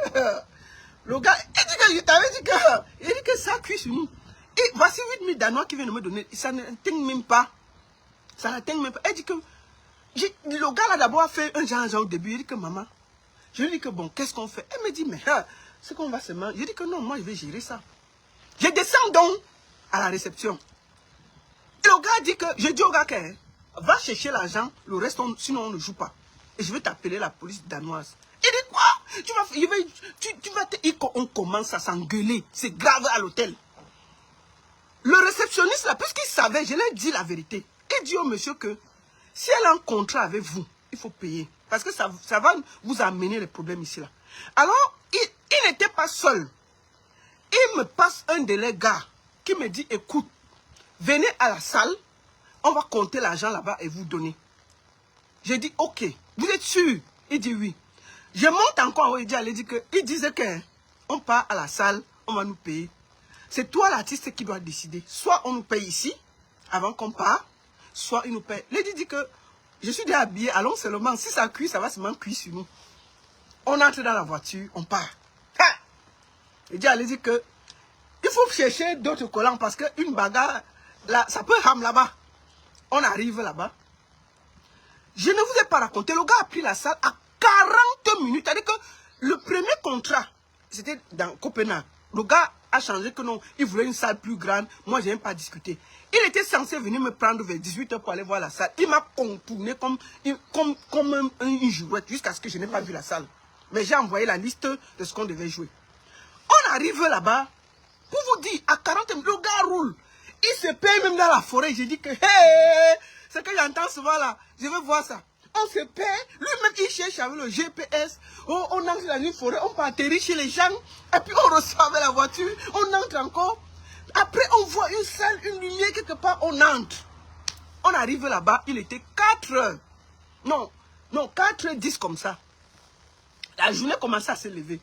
le gars, il dit que je t'avais dit que... Il dit que ça cuit sur nous. Et voici 8000 danois qui viennent de me donner. Ça n'atteint même pas. Ça n'atteint même pas. Elle dit que... Le gars là d'abord a fait un genre au début. Il dit que maman... Je lui dis que bon, qu'est-ce qu'on fait? Elle me dit, mais c'est qu'on va se manger. Je dis que non, moi je vais gérer ça. Je descends donc à la réception. Et le gars dit que, je dis au gars que, va chercher l'argent, le reste, sinon on ne joue pas. Et je vais t'appeler la police danoise. Il dit quoi? On commence à s'engueuler. C'est grave à l'hôtel. Le réceptionniste là, puisqu'il savait, je lui ai dit la vérité. Il dit au monsieur que, si elle a un contrat avec vous, il faut payer. Parce que ça va vous amener les problèmes ici là. Alors, il n'était pas seul. Il me passe un de les gars qui me dit, écoute, venez à la salle, on va compter l'argent là-bas et vous donner. J'ai dit, ok, vous êtes sûr? Il dit oui. Je monte encore, il disait qu'on part à la salle, on va nous payer. C'est toi l'artiste qui doit décider. Soit on nous paye ici, avant qu'on part, soit il nous paye. Lady dit que, je suis déjà habillé, allons seulement, si ça cuit, ça va seulement cuire sur nous. On entre dans la voiture, on part. Il dit à Lady que Il faut chercher d'autres collants parce qu'une bagarre, là, ça peut ramener là-bas. On arrive là-bas. Je ne vous ai pas raconté. Le gars a pris la salle à 40 minutes. C'est-à-dire que le premier contrat, c'était dans Copenhague. Le gars a changé que non, il voulait une salle plus grande. Moi, je n'ai pas discuté. Il était censé venir me prendre vers 18 h pour aller voir la salle. Il m'a contourné comme une jouette jusqu'à ce que je n'ai pas vu la salle. Mais j'ai envoyé la liste de ce qu'on devait jouer. On arrive là-bas. Pour vous dire, à 40 minutes, le gars roule. Il se paye même dans la forêt. J'ai dit que, hey, c'est que j'entends souvent là. Je veux voir ça. On se paie. Lui-même, il cherche avec le GPS. Oh, on entre dans une forêt. On peut atterrir chez les gens. Et puis, on reçoit avec la voiture. On entre encore. Après, on voit une salle, une lumière quelque part. On entre. On arrive là-bas. Il était 4 heures. Non, 4h10 comme ça. La journée commençait à se lever.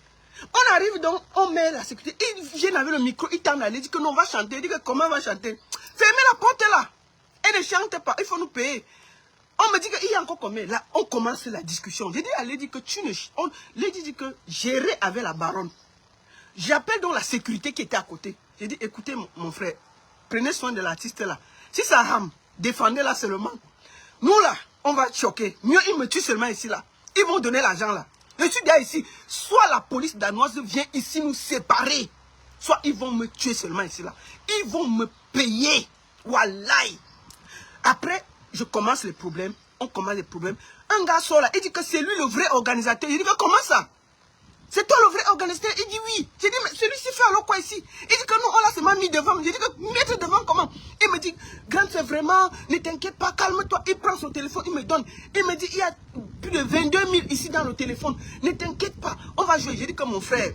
On arrive donc, on met la sécurité. Il vient avec le micro, il tend à aller, il dit que non, on va chanter. Il dit que comment on va chanter? Fermez la porte là. Elle ne chante pas, il faut nous payer. On me dit qu'il y a encore combien? Là, on commence la discussion. J'ai dit à Lady que tu ne... Lady dit que gérer avec la baronne. J'appelle donc la sécurité qui était à côté. J'ai dit, écoutez mon frère, prenez soin de l'artiste là. Si ça rame, défendez-la seulement. Nous là, on va choquer. Mieux, ils me tuent seulement ici là. Ils vont donner l'argent là. Je suis déjà ici. Soit la police danoise vient ici nous séparer. Soit ils vont me tuer seulement ici là. Ils vont me payer. Wallahi. Après, je commence les problèmes. On commence les problèmes. Un gars sort là. Il dit que c'est lui le vrai organisateur. Il dit que comment ça? C'est toi le vrai organisateur? Il dit oui. J'ai dit mais celui-ci fait alors quoi ici? Il dit que nous on l'a seulement mis devant. J'ai dit que mettre devant comment? Il me dit, grand c'est vraiment, ne t'inquiète pas, calme-toi. Il prend son téléphone, il me donne. Il me dit, il y a plus de 22 000 ici dans le téléphone. Ne t'inquiète pas, on va jouer. J'ai dit que mon frère,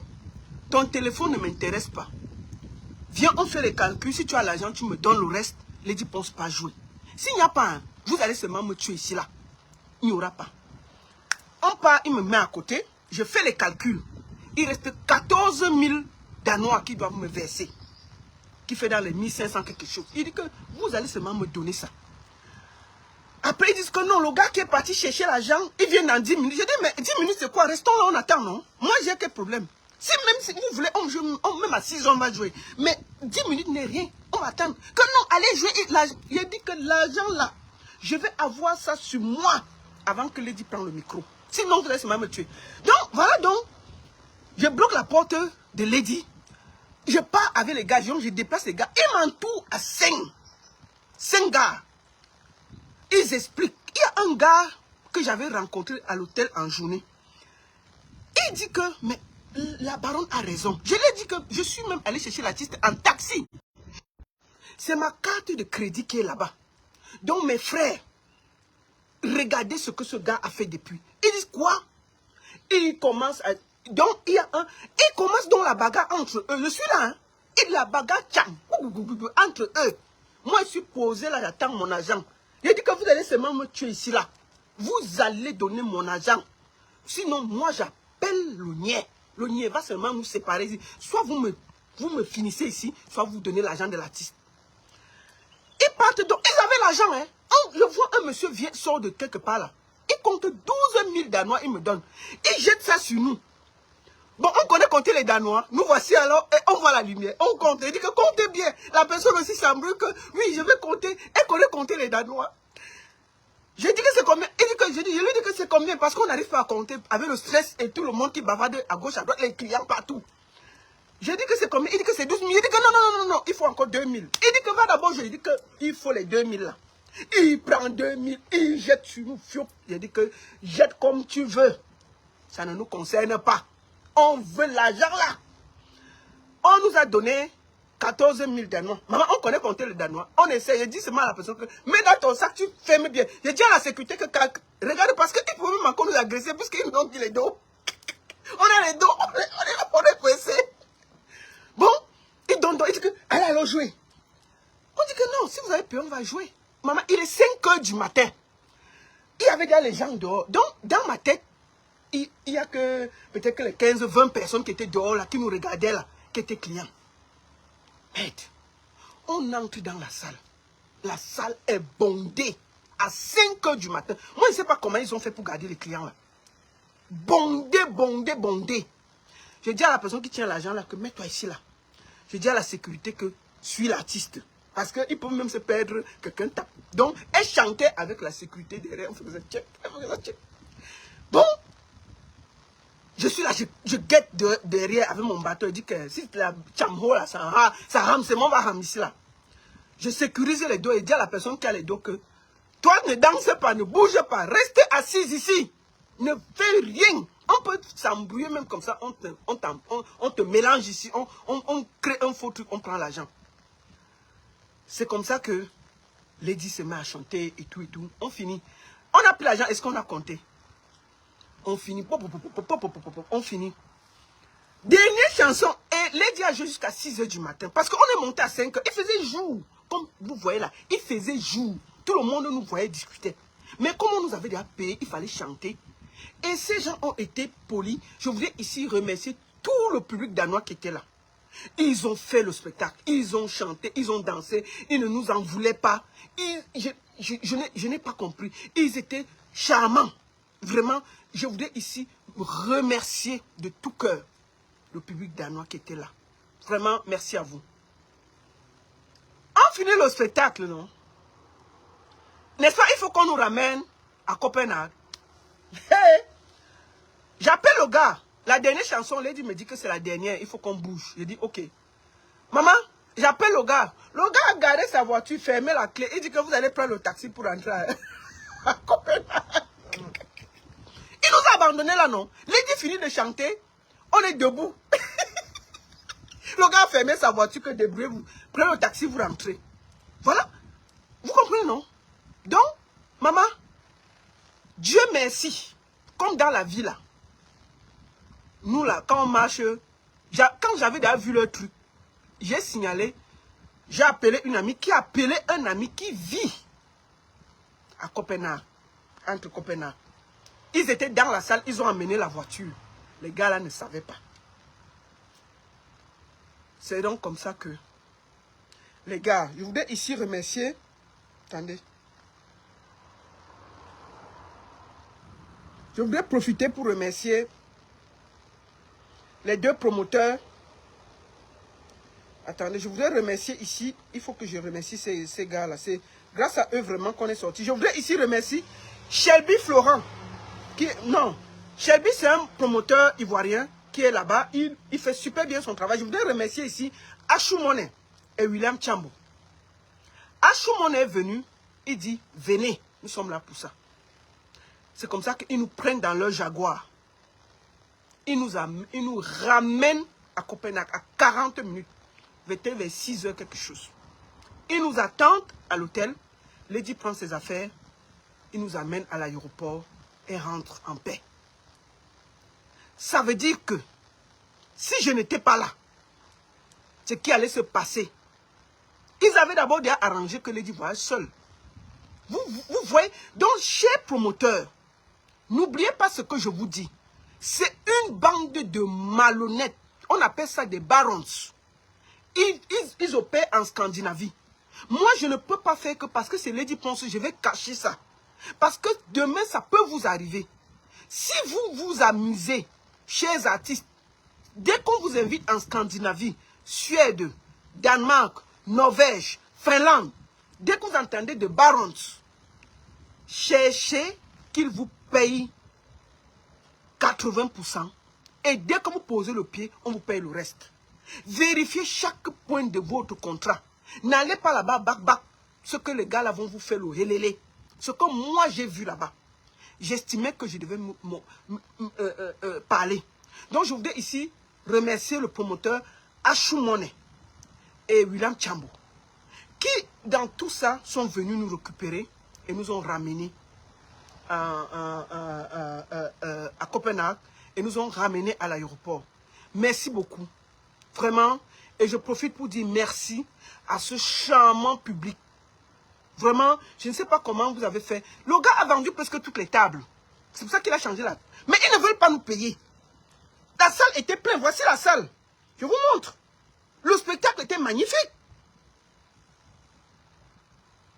ton téléphone ne m'intéresse pas. Viens, on fait les calculs. Si tu as l'argent, tu me donnes le reste. Les ne pense pas jouer. S'il n'y a pas un, vous allez seulement me tuer ici là. Il n'y aura pas. On part, il me met à côté. Je fais les calculs. Il reste 14 000 Danois qui doivent me verser. Qui fait dans les 1500 quelque chose. Il dit que vous allez seulement me donner ça. Après, ils disent que non, le gars qui est parti chercher l'argent, il vient dans 10 minutes. Je dis, mais 10 minutes, c'est quoi? Restons là, on attend, non? Moi, j'ai quel problème? Même si vous voulez, on joue, même à 6 ans, on va jouer. Mais 10 minutes n'est rien. On va attendre. Que non, allez jouer. Il a dit que l'argent là, je vais avoir ça sur moi avant que Lady prenne le micro. Sinon, vous allez seulement me tuer. Donc, voilà donc. Je bloque la porte de Lady. Je pars avec les gars. Je déplace les gars. Ils m'entourent à 5 gars. Ils expliquent. Il y a un gars que j'avais rencontré à l'hôtel en journée. Il dit que, mais la baronne a raison. Je lui ai dit que je suis même allé chercher l'artiste en taxi. C'est ma carte de crédit qui est là-bas. Donc mes frères, regardez ce que ce gars a fait depuis. Ils disent quoi? Il commence à... Donc il y a un... Il commence donc la bagarre entre eux. Je suis là, hein. Et la bagarre entre eux. Moi je suis posé là, j'attends mon argent. Il dit que vous allez seulement me tuer ici là. Vous allez donner mon argent. Sinon moi j'appelle le niais. Le niais va seulement nous séparer ici. Soit vous me finissez ici, soit vous donnez l'argent de l'artiste. Ils partent donc. Ils avaient l'argent, hein. Je vois un monsieur sort de quelque part là. Il compte 12 000 Danois, il me donne. Il jette ça sur nous. Bon, on connaît compter les Danois. Nous voici alors, et on voit la lumière. On compte. Il dit que comptez bien. La personne aussi s'embrouille que, oui, je vais compter. Elle connaît compter les Danois. Je dis que c'est combien. Je lui dis que c'est combien. Parce qu'on n'arrive pas à compter avec le stress et tout le monde qui bavarde à gauche, à droite, les clients partout. Je dis que c'est combien. Il dit que c'est 12 000. Il dit que non, il faut encore 2 000. Il dit que va d'abord, je lui dis qu'il faut les 2 000 là. Il prend 2 000, il jette sur nous. Il dit que jette comme tu veux. Ça ne nous concerne pas. On veut l'argent là. On nous a donné 14 000 Danois. Maman, on connaît compter les Danois. On essaie. Je dis seulement à la personne que, mets dans ton sac, tu fermes bien. Je dis à la sécurité que, regarde, parce qu'ils pouvaient même encore nous agresser, puisqu'ils nous ont dit les dos. On a les dos, on est pressé. Bon, il donne, il dit que, allez, allons jouer. On dit que non, si vous avez peur, on va jouer. Maman, il est 5 h du matin. Il y avait déjà les gens dehors. Donc, dans ma tête, il y a que peut-être que les 15-20 personnes qui étaient dehors, là, qui nous regardaient, là, qui étaient clients. Merde. On entre dans la salle. La salle est bondée à 5 h du matin. Moi, je ne sais pas comment ils ont fait pour garder les clients, là. Bondé. Je dis à la personne qui tient l'argent, là, que mets-toi ici, là. Je dis à la sécurité que je suis l'artiste. Parce qu'ils peuvent même se perdre, quelqu'un tape. Donc, elle chantait avec la sécurité derrière. On faisait check, check. Bon, je suis là, je guette derrière avec mon bateau. Je dis que si la chambo là, ça rame, c'est moi, on va ramener ici là. Je sécurise les dos et dis à la personne qui a les dos que toi ne danse pas, ne bouge pas, reste assise ici. Ne fais rien. On peut s'embrouiller même comme ça, on te mélange ici, on crée un faux truc, on prend l'argent. C'est comme ça que Lady se met à chanter et tout et tout. On finit. On a pris l'argent, est-ce qu'on a compté? On finit. On finit. Dernière chanson. Et Lady a joué jusqu'à 6 h du matin. Parce qu'on est monté à 5 h. Il faisait jour. Comme vous voyez là. Il faisait jour. Tout le monde nous voyait discuter. Mais comme on nous avait déjà payé, il fallait chanter. Et ces gens ont été polis. Je voudrais ici remercier tout le public danois qui était là. Ils ont fait le spectacle. Ils ont chanté. Ils ont dansé. Ils ne nous en voulaient pas. Je n'ai pas compris. Ils étaient charmants. Vraiment, je voudrais ici remercier de tout cœur le public danois qui était là. Vraiment, merci à vous. On finit le spectacle, non? N'est-ce pas, il faut qu'on nous ramène à Copenhague. Hey! J'appelle le gars. La dernière chanson, Lady me dit que c'est la dernière. Il faut qu'on bouge. Je dis, ok. Maman, j'appelle le gars. Le gars a garé sa voiture, fermé la clé. Il dit que vous allez prendre le taxi pour rentrer à Copenhague. Il nous a abandonnés là, non? Lady finit de chanter. On est debout. Le gars a fermé sa voiture, que débrouillez-vous. Prenez le taxi, vous rentrez. Voilà. Vous comprenez, non? Donc, maman, Dieu merci. Comme dans la vie là. Nous là, quand on marche, quand j'avais déjà vu le truc, j'ai signalé, j'ai appelé une amie qui a appelé un ami qui vit à Copenhague, entre Copenhague. Ils étaient dans la salle, ils ont amené la voiture. Les gars là ne savaient pas. C'est donc comme ça que, les gars, je voudrais ici remercier, attendez, je voudrais profiter pour remercier les deux promoteurs. Attendez, je voudrais remercier ici, il faut que je remercie ces gars-là. C'est grâce à eux vraiment qu'on est sorti. Je voudrais ici remercier Shelby Florent. Non, Shelby c'est un promoteur ivoirien qui est là-bas. Il fait super bien son travail. Je voudrais remercier ici Achou Monet et William Chambo. Achou Monet est venu, il dit, venez, nous sommes là pour ça. C'est comme ça qu'ils nous prennent dans leur Jaguar. Ils nous ramènent à Copenhague à 40 minutes. Vers 6 h quelque chose. Ils nous attendent à l'hôtel. Lady prend ses affaires. Il nous amène à l'aéroport et rentre en paix. Ça veut dire que si je n'étais pas là, ce qui allait se passer, ils avaient d'abord déjà arrangé que Lady voyage seule. Vous voyez, donc chers promoteurs, n'oubliez pas ce que je vous dis. C'est une bande de malhonnêtes. On appelle ça des barons. Ils opèrent en Scandinavie. Moi, je ne peux pas faire que parce que c'est Lady Ponce, je vais cacher ça. Parce que demain, ça peut vous arriver. Si vous vous amusez, chers artistes, dès qu'on vous invite en Scandinavie, Suède, Danemark, Norvège, Finlande, dès que vous entendez de barons, cherchez qu'ils vous payent 80%. Et dès que vous posez le pied, on vous paye le reste. Vérifiez chaque point de votre contrat. N'allez pas là-bas, bac, ce que les gars là vont vous faire le relélé. Ce que moi j'ai vu là-bas. J'estimais que je devais parler. Donc je voudrais ici remercier le promoteur Achou Monet et William Chambo, qui dans tout ça sont venus nous récupérer et nous ont ramenés à Copenhague et nous ont ramenés à l'aéroport. Merci beaucoup. Vraiment. Et je profite pour dire merci à ce charmant public. Vraiment, je ne sais pas comment vous avez fait. Le gars a vendu presque toutes les tables. C'est pour ça qu'il a changé là. Mais ils ne veulent pas nous payer. La salle était pleine. Voici la salle. Je vous montre. Le spectacle était magnifique.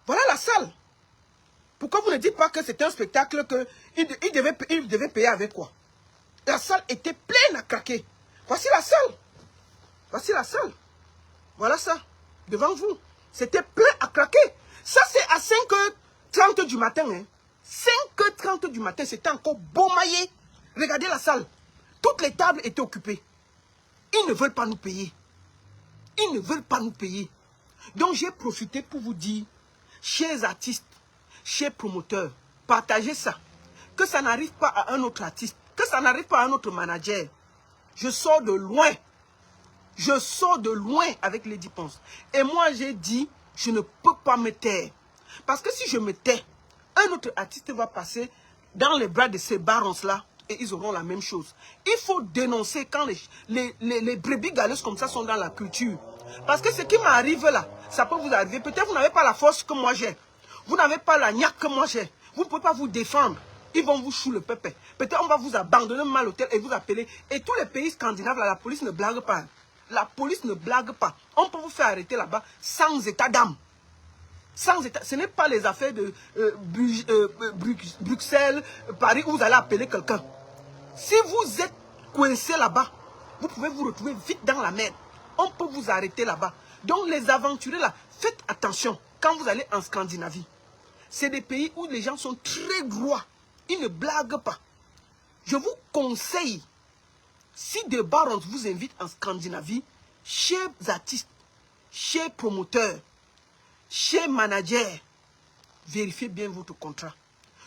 Voilà la salle. Pourquoi vous ne dites pas que c'était un spectacle que il devait payer avec quoi? La salle était pleine à craquer. Voici la salle. Voici la salle. Voilà ça, devant vous. C'était plein à craquer. Ça, c'est à 5h30 du matin. Hein. 5h30 du matin, c'était encore beaumaillé. Regardez la salle. Toutes les tables étaient occupées. Ils ne veulent pas nous payer. Ils ne veulent pas nous payer. Donc, j'ai profité pour vous dire, chers artistes, chers promoteurs, partagez ça. Que ça n'arrive pas à un autre artiste. Que ça n'arrive pas à un autre manager. Je sors de loin. Je sors de loin avec Lady Ponce. Et moi, j'ai dit, je ne peux pas me taire. Parce que si je me tais, un autre artiste va passer dans les bras de ces barons-là et ils auront la même chose. Il faut dénoncer quand les brebis galeuses comme ça sont dans la culture. Parce que ce qui m'arrive là, ça peut vous arriver. Peut-être vous n'avez pas la force que moi j'ai. Vous n'avez pas la niaque que moi j'ai. Vous ne pouvez pas vous défendre. Ils vont vous chou le pépé. Peut-être on va vous abandonner mal à l'hôtel et vous appeler. Et tous les pays scandinaves, là, la police ne blague pas. La police ne blague pas. On peut vous faire arrêter là-bas sans état d'âme. Sans état. Ce n'est pas les affaires de Bruxelles, Paris, où vous allez appeler quelqu'un. Si vous êtes coincé là-bas, vous pouvez vous retrouver vite dans la merde. On peut vous arrêter là-bas. Donc les aventuriers là, faites attention quand vous allez en Scandinavie. C'est des pays où les gens sont très droits. Ils ne blaguent pas. Je vous conseille, si des barons vous invitent en Scandinavie, chers artistes, chers promoteurs, chers managers, vérifiez bien votre contrat.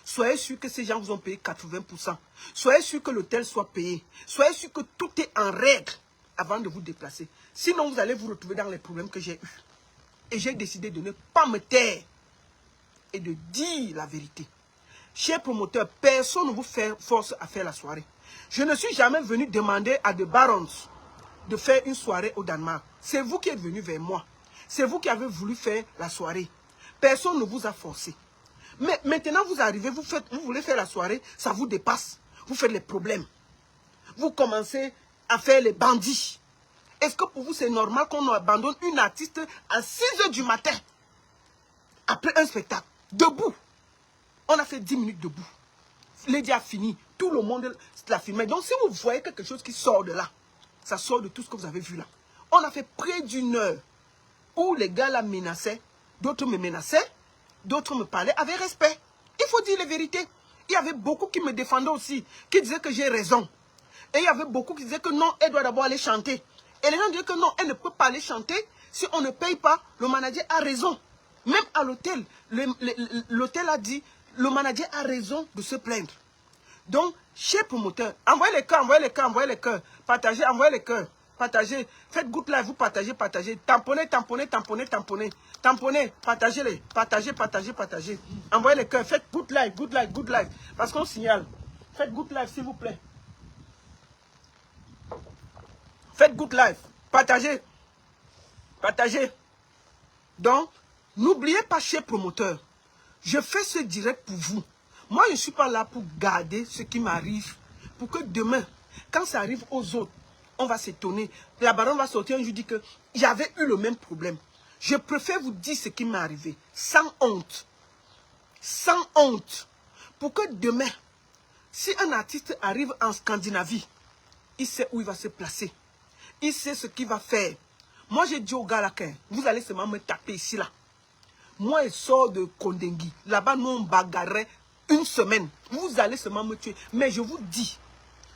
Soyez sûr que ces gens vous ont payé 80%. Soyez sûr que l'hôtel soit payé. Soyez sûr que tout est en règle avant de vous déplacer. Sinon, vous allez vous retrouver dans les problèmes que j'ai eus. Et j'ai décidé de ne pas me taire et de dire la vérité. Chers promoteurs, personne ne vous force à faire la soirée. Je ne suis jamais venu demander à des barons de faire une soirée au Danemark. C'est vous qui êtes venu vers moi. C'est vous qui avez voulu faire la soirée. Personne ne vous a forcé. Mais maintenant, vous arrivez, vous voulez faire la soirée, ça vous dépasse. Vous faites les problèmes. Vous commencez à faire les bandits. Est-ce que pour vous, c'est normal qu'on abandonne une artiste à 6h du matin, après un spectacle, debout? On a fait 10 minutes debout. Lady a fini. Tout le monde l'a filmé. Donc, si vous voyez quelque chose qui sort de là, ça sort de tout ce que vous avez vu là. On a fait près d'une heure où les gars la menaçaient, d'autres me menaçaient, d'autres me parlaient avec respect. Il faut dire les vérités. Il y avait beaucoup qui me défendaient aussi, qui disaient que j'ai raison. Et il y avait beaucoup qui disaient que non, elle doit d'abord aller chanter. Et les gens disaient que non, elle ne peut pas aller chanter. Si on ne paye pas, le manager a raison. Même à l'hôtel, l'hôtel a dit, le manager a raison de se plaindre. Donc, chez promoteur, envoyez les cœurs, envoyez les cœurs, envoyez les cœurs. Partagez, envoyez les cœurs. Partagez. Faites good live, vous partagez, partagez. Tamponnez, tamponnez, tamponnez, tamponnez. Tamponnez, partagez-les. Partagez, partagez, partagez. Envoyez les cœurs. Faites good live, good live, good live. Parce qu'on signale. Faites good live, s'il vous plaît. Faites good live. Partagez. Partagez. Donc, n'oubliez pas, chez promoteur, je fais ce direct pour vous. Moi, je ne suis pas là pour garder ce qui m'arrive. Pour que demain, quand ça arrive aux autres, on va s'étonner. La baronne va sortir un jour et dire que j'avais eu le même problème. Je préfère vous dire ce qui m'est arrivé. Sans honte. Sans honte. Pour que demain, si un artiste arrive en Scandinavie, il sait où il va se placer. Il sait ce qu'il va faire. Moi, j'ai dit au gars là, vous allez seulement me taper ici là. Moi, je sors de Kondengui. Là-bas, nous, on bagarrait une semaine. Vous allez seulement me tuer. Mais je vous dis,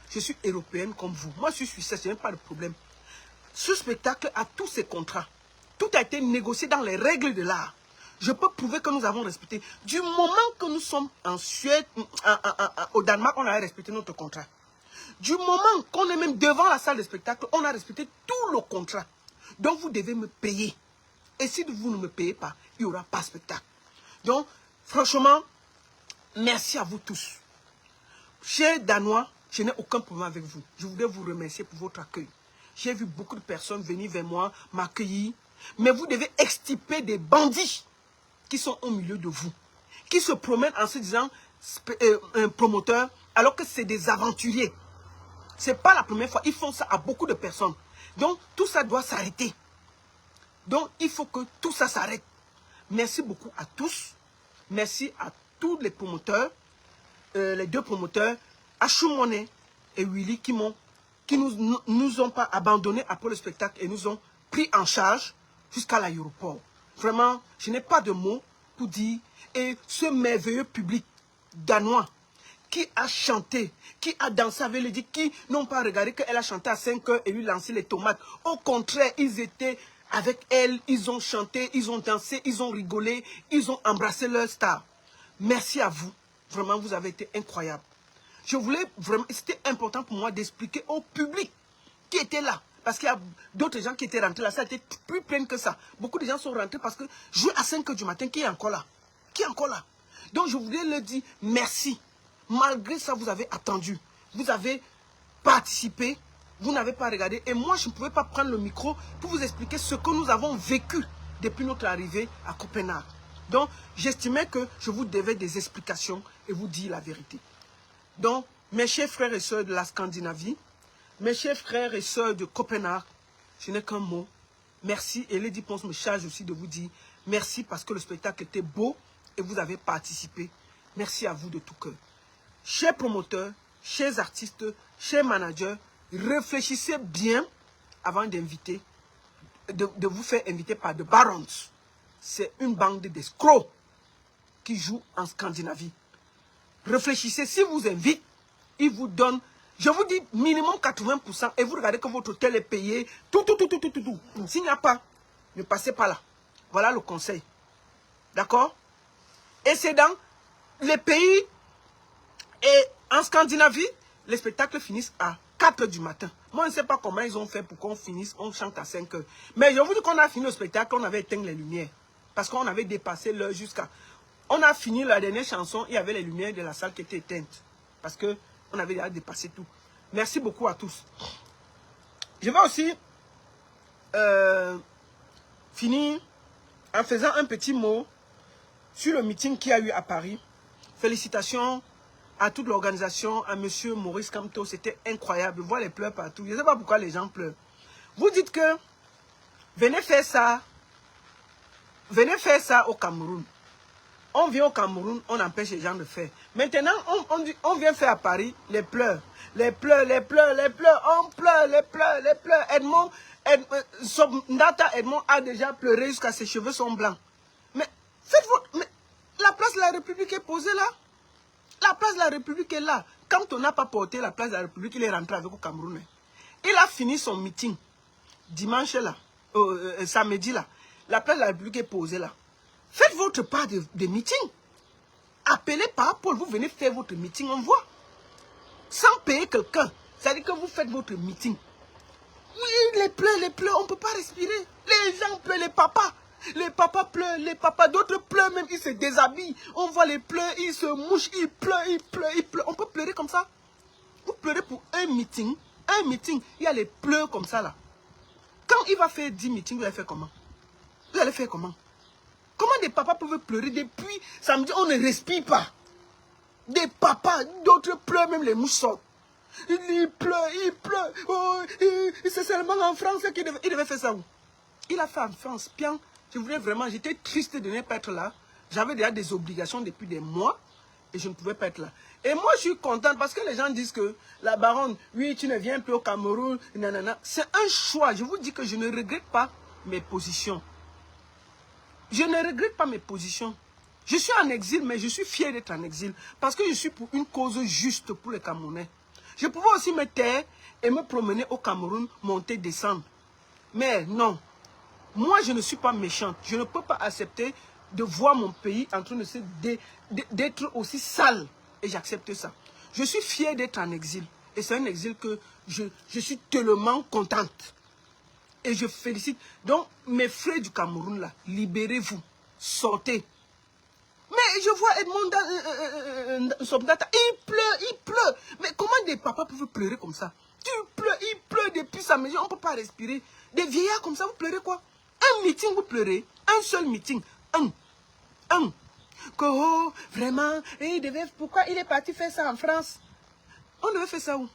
je suis européenne comme vous. Moi, je suis suissesse, je n'ai pas de problème. Ce spectacle a tous ses contrats. Tout a été négocié dans les règles de l'art. Je peux prouver que nous avons respecté. Du moment que nous sommes en Suède, au Danemark, on a respecté notre contrat. Du moment qu'on est même devant la salle de spectacle, on a respecté tout le contrat. Donc, vous devez me payer. Et si vous ne me payez pas, il n'y aura pas de spectacle. Donc, franchement, merci à vous tous. Chers Danois, je n'ai aucun problème avec vous. Je voudrais vous remercier pour votre accueil. J'ai vu beaucoup de personnes venir vers moi, m'accueillir. Mais vous devez extirper des bandits qui sont au milieu de vous. Qui se promènent en se disant un promoteur, alors que c'est des aventuriers. Ce n'est pas la première fois. Ils font ça à beaucoup de personnes. Donc, tout ça doit s'arrêter. Donc, il faut que tout ça s'arrête. Merci beaucoup à tous. Merci à tous les promoteurs, les deux promoteurs, Achumone et Willy, qui nous ont pas abandonnés après le spectacle et nous ont pris en charge. jusqu'à l'aéroport. Vraiment, je n'ai pas de mots pour dire. Et ce merveilleux public danois qui a chanté, qui a dansé avec Lady, qui n'ont pas regardé qu'elle a chanté à 5 heures et lui lancé les tomates. Au contraire, ils étaient avec elle, ils ont chanté, ils ont dansé, ils ont rigolé, ils ont embrassé leur star. Merci à vous. Vraiment, vous avez été incroyables. Je voulais vraiment, c'était important pour moi d'expliquer au public qui était là. Parce qu'il y a d'autres gens qui étaient rentrés là, ça a été plus plein que ça. Beaucoup de gens sont rentrés parce que jouer à 5 heures du matin, qui est encore là? Qui est encore là? Donc je voulais leur dire merci. Malgré ça, vous avez attendu. Vous avez participé. Vous n'avez pas regardé. Et moi, je ne pouvais pas prendre le micro pour vous expliquer ce que nous avons vécu depuis notre arrivée à Copenhague. Donc, j'estimais que je vous devais des explications et vous dire la vérité. Donc, mes chers frères et sœurs de la Scandinavie, mes chers frères et sœurs de Copenhague, je n'ai qu'un mot. Merci. Et Lady Ponce me charge aussi de vous dire merci parce que le spectacle était beau et vous avez participé. Merci à vous de tout cœur. Chers promoteurs, chers artistes, chers managers, réfléchissez bien avant d'inviter, de vous faire inviter par The Barons. C'est une bande d'escrocs qui joue en Scandinavie. Réfléchissez, si vous invite, ils vous donnent, je vous dis minimum 80% et vous regardez que votre hôtel est payé, tout. S'il n'y a pas, ne passez pas là. Voilà le conseil. D'accord? Et c'est dans les pays, et en Scandinavie, les spectacles finissent à 4 h du matin. Moi, je ne sais pas comment ils ont fait pour qu'on finisse, on chante à 5 h. Mais je vous dis qu'on a fini le spectacle, on avait éteint les lumières. Parce qu'on avait dépassé l'heure jusqu'à... On a fini la dernière chanson, il y avait les lumières de la salle qui étaient éteintes. Parce qu'on avait déjà dépassé tout. Merci beaucoup à tous. Je vais aussi finir en faisant un petit mot sur le meeting qu'il y a eu à Paris. Félicitations à toute l'organisation, à monsieur Maurice Kamto. C'était incroyable. Je vois les pleurs partout. Je ne sais pas pourquoi les gens pleurent. Vous dites que venez faire ça au Cameroun. On vient au Cameroun, on empêche les gens de faire. Maintenant, on vient faire à Paris les pleurs. Les pleurs. On pleure, les pleurs. Ndata Edmond a déjà pleuré jusqu'à ses cheveux sont blancs. Mais la place de la République est posée là. La place de la République est là. Quand on n'a pas porté la place de la République, il est rentré avec au Cameroun. Il a fini son meeting dimanche là, samedi là. La place de la République est posée là. Faites votre part de meeting. Appelez par Paul, vous venez faire votre meeting, on voit. Sans payer quelqu'un. C'est-à-dire que vous faites votre meeting. Oui, les pleurs, on ne peut pas respirer. Les gens pleurent, les papas. Les papas pleurent, d'autres pleurent même, ils se déshabillent. On voit les pleurs, ils se mouchent, ils pleurent. On peut pleurer comme ça. Vous pleurez pour un meeting, il y a les pleurs comme ça là. Quand il va faire 10 meetings, vous allez faire comment? Vous allez faire comment? Comment des papas peuvent pleurer depuis samedi, on ne respire pas. Des papas, d'autres pleurent, même les mouches sortent. Il pleure. Oh, c'est seulement en France qu'il devait faire ça. Il a fait en France. Bien, je voulais vraiment, j'étais triste de ne pas être là. J'avais déjà des obligations depuis des mois et je ne pouvais pas être là. Et moi, je suis contente parce que les gens disent que la baronne, oui, tu ne viens plus au Cameroun, nanana. C'est un choix. Je vous dis que je ne regrette pas mes positions. Je ne regrette pas mes positions. Je suis en exil, mais je suis fier d'être en exil. Parce que je suis pour une cause juste pour les Camerounais. Je pouvais aussi me taire et me promener au Cameroun, monter, descendre. Mais non. Moi, je ne suis pas méchante. Je ne peux pas accepter de voir mon pays en train d'être aussi sale. Et j'accepte ça. Je suis fier d'être en exil. Et c'est un exil que je suis tellement contente. Et je félicite. Donc, mes frères du Cameroun, là, libérez-vous. Sortez. Mais je vois Edmond Sobdata, il pleure. Mais comment des papas peuvent pleurer comme ça? Il pleure depuis sa maison, on ne peut pas respirer. Des vieillards comme ça, vous pleurez quoi? Un meeting, vous pleurez. Un seul meeting. Un. Oh, vraiment, pourquoi il est parti faire ça en France? On devait faire ça où?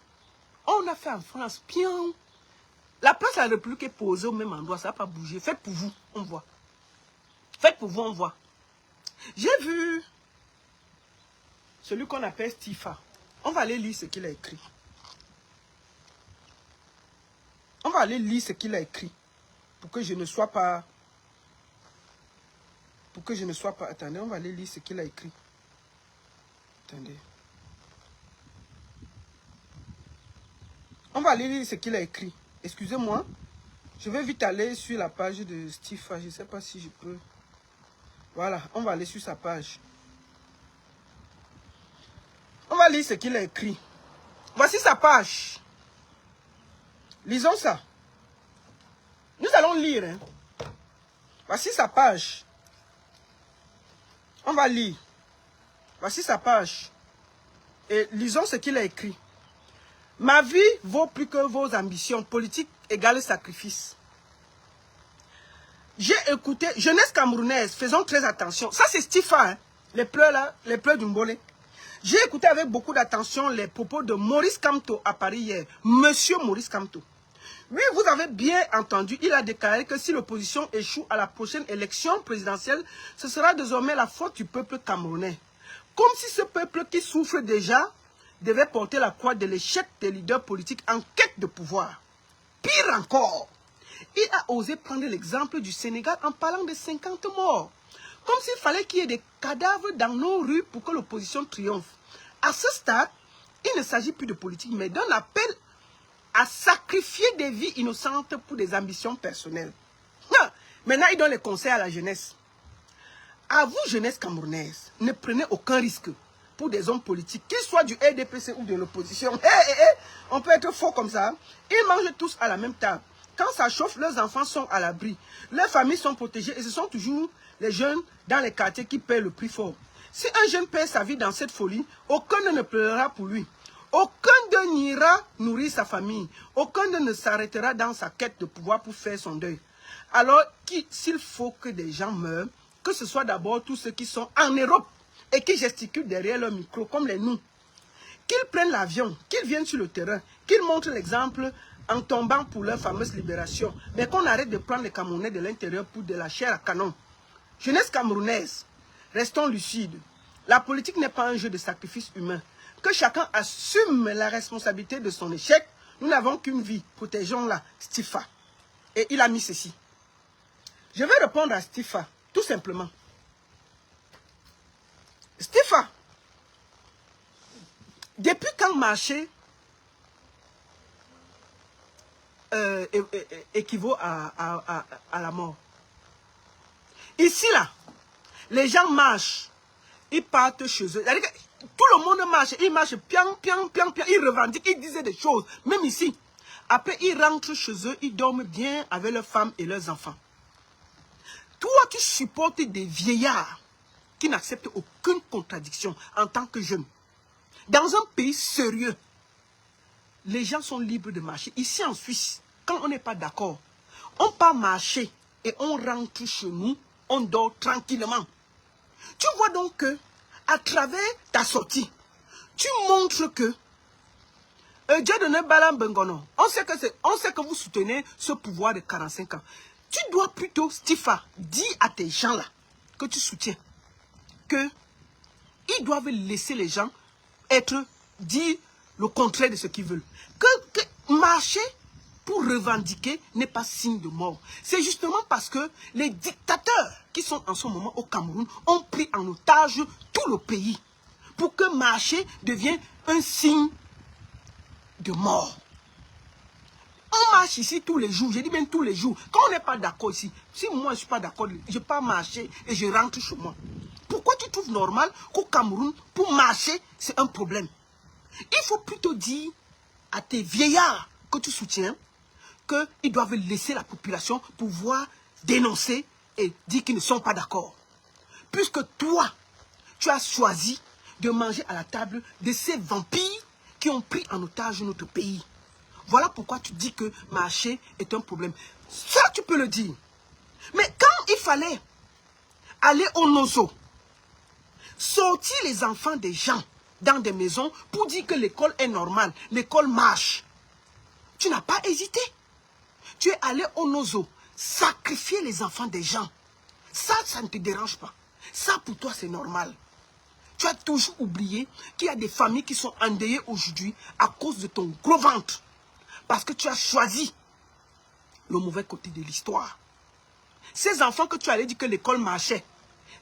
On a fait en France. Bien. La place de la République est posée au même endroit, ça n'a pas bougé. Faites pour vous, on voit. Faites pour vous, on voit. J'ai vu celui qu'on appelle Stifa. On va aller lire ce qu'il a écrit. On va aller lire ce qu'il a écrit. Pour que je ne sois pas pour que je ne sois pas... Attendez, on va aller lire ce qu'il a écrit. Attendez. On va aller lire ce qu'il a écrit. Excusez-moi. Je vais vite aller sur la page de Stifa. Je ne sais pas si je peux... Voilà, on va aller sur sa page. On va lire ce qu'il a écrit. Voici sa page. Lisons ça. Nous allons lire. Hein. Voici sa page. On va lire. Voici sa page. Et lisons ce qu'il a écrit. Ma vie vaut plus que vos ambitions. Politique égale sacrifice. J'ai écouté, jeunesse camerounaise, faisons très attention. Ça c'est Stifa, hein, les pleurs là, les pleurs du Mbolé. J'ai écouté avec beaucoup d'attention les propos de Maurice Kamto à Paris hier. Monsieur Maurice Kamto. Oui, vous avez bien entendu, il a déclaré que si l'opposition échoue à la prochaine élection présidentielle, ce sera désormais la faute du peuple camerounais. Comme si ce peuple qui souffre déjà devait porter la croix de l'échec des leaders politiques en quête de pouvoir. Pire encore, il a osé prendre l'exemple du Sénégal en parlant de 50 morts. Comme s'il fallait qu'il y ait des cadavres dans nos rues pour que l'opposition triomphe. À ce stade, il ne s'agit plus de politique, mais d'un appel à sacrifier des vies innocentes pour des ambitions personnelles. Maintenant, il donne les conseils à la jeunesse. À vous, jeunesse camerounaise, ne prenez aucun risque pour des hommes politiques, qu'ils soient du RDPC ou de l'opposition. On peut être faux comme ça. Ils mangent tous à la même table. Quand ça chauffe, leurs enfants sont à l'abri. Leurs familles sont protégées et ce sont toujours les jeunes dans les quartiers qui paient le prix fort. Si un jeune perd sa vie dans cette folie, aucun ne pleurera pour lui. Aucun d'eux n'ira nourrir sa famille. Aucun d'eux ne s'arrêtera dans sa quête de pouvoir pour faire son deuil. Alors, s'il faut que des gens meurent, que ce soit d'abord tous ceux qui sont en Europe et qui gesticulent derrière leur micro, comme les nous. Qu'ils prennent l'avion, qu'ils viennent sur le terrain, qu'ils montrent l'exemple en tombant pour leur fameuse libération. Mais qu'on arrête de prendre les Camerounais de l'intérieur pour de la chair à canon. Jeunesse camerounaise, restons lucides. La politique n'est pas un jeu de sacrifice humain. Que chacun assume la responsabilité de son échec. Nous n'avons qu'une vie. Protégeons-la. Stifa. Et il a mis ceci. Je vais répondre à Stifa, tout simplement. Stifa, depuis quand marcher équivaut à la mort? Ici, là, les gens marchent, ils partent chez eux. C'est-à-dire que tout le monde marche, ils marchent, pian, pian, pian, pian, ils revendiquent, ils disaient des choses, même ici. Après, ils rentrent chez eux, ils dorment bien avec leurs femmes et leurs enfants. Toi, tu supportes des vieillards qui n'acceptent aucune contradiction en tant que jeune. Dans un pays sérieux, les gens sont libres de marcher. Ici en Suisse, quand on n'est pas d'accord, on part marcher et on rentre chez nous, on dort tranquillement. Tu vois donc que, à travers ta sortie, tu montres que Dieu donné Balam Bengono. On sait que vous soutenez ce pouvoir de 45 ans. Tu dois plutôt, Stifa, dire à tes gens-là que tu soutiens que ils doivent laisser les gens dire le contraire de ce qu'ils veulent. Que marcher pour revendiquer n'est pas signe de mort. C'est justement parce que les dictateurs qui sont en ce moment au Cameroun ont pris en otage tout le pays pour que marcher devienne un signe de mort. On marche ici tous les jours, je dis bien tous les jours. Quand on n'est pas d'accord ici, si moi je ne suis pas d'accord, je pars marcher et je rentre chez moi. Pourquoi tu trouves normal qu'au Cameroun, pour marcher, c'est un problème? Il faut plutôt dire à tes vieillards que tu soutiens qu'ils doivent laisser la population pouvoir dénoncer et dire qu'ils ne sont pas d'accord. Puisque toi, tu as choisi de manger à la table de ces vampires qui ont pris en otage notre pays. Voilà pourquoi tu dis que marcher est un problème. Ça, tu peux le dire. Mais quand il fallait aller au Nozo, sortir les enfants des gens dans des maisons pour dire que l'école est normale, l'école marche, tu n'as pas hésité. Tu es allé au Nozo, sacrifier les enfants des gens. Ça ne te dérange pas. Ça, pour toi, c'est normal. Tu as toujours oublié qu'il y a des familles qui sont endeuillées aujourd'hui à cause de ton gros ventre. Parce que tu as choisi le mauvais côté de l'histoire. Ces enfants que tu allais dire que l'école marchait,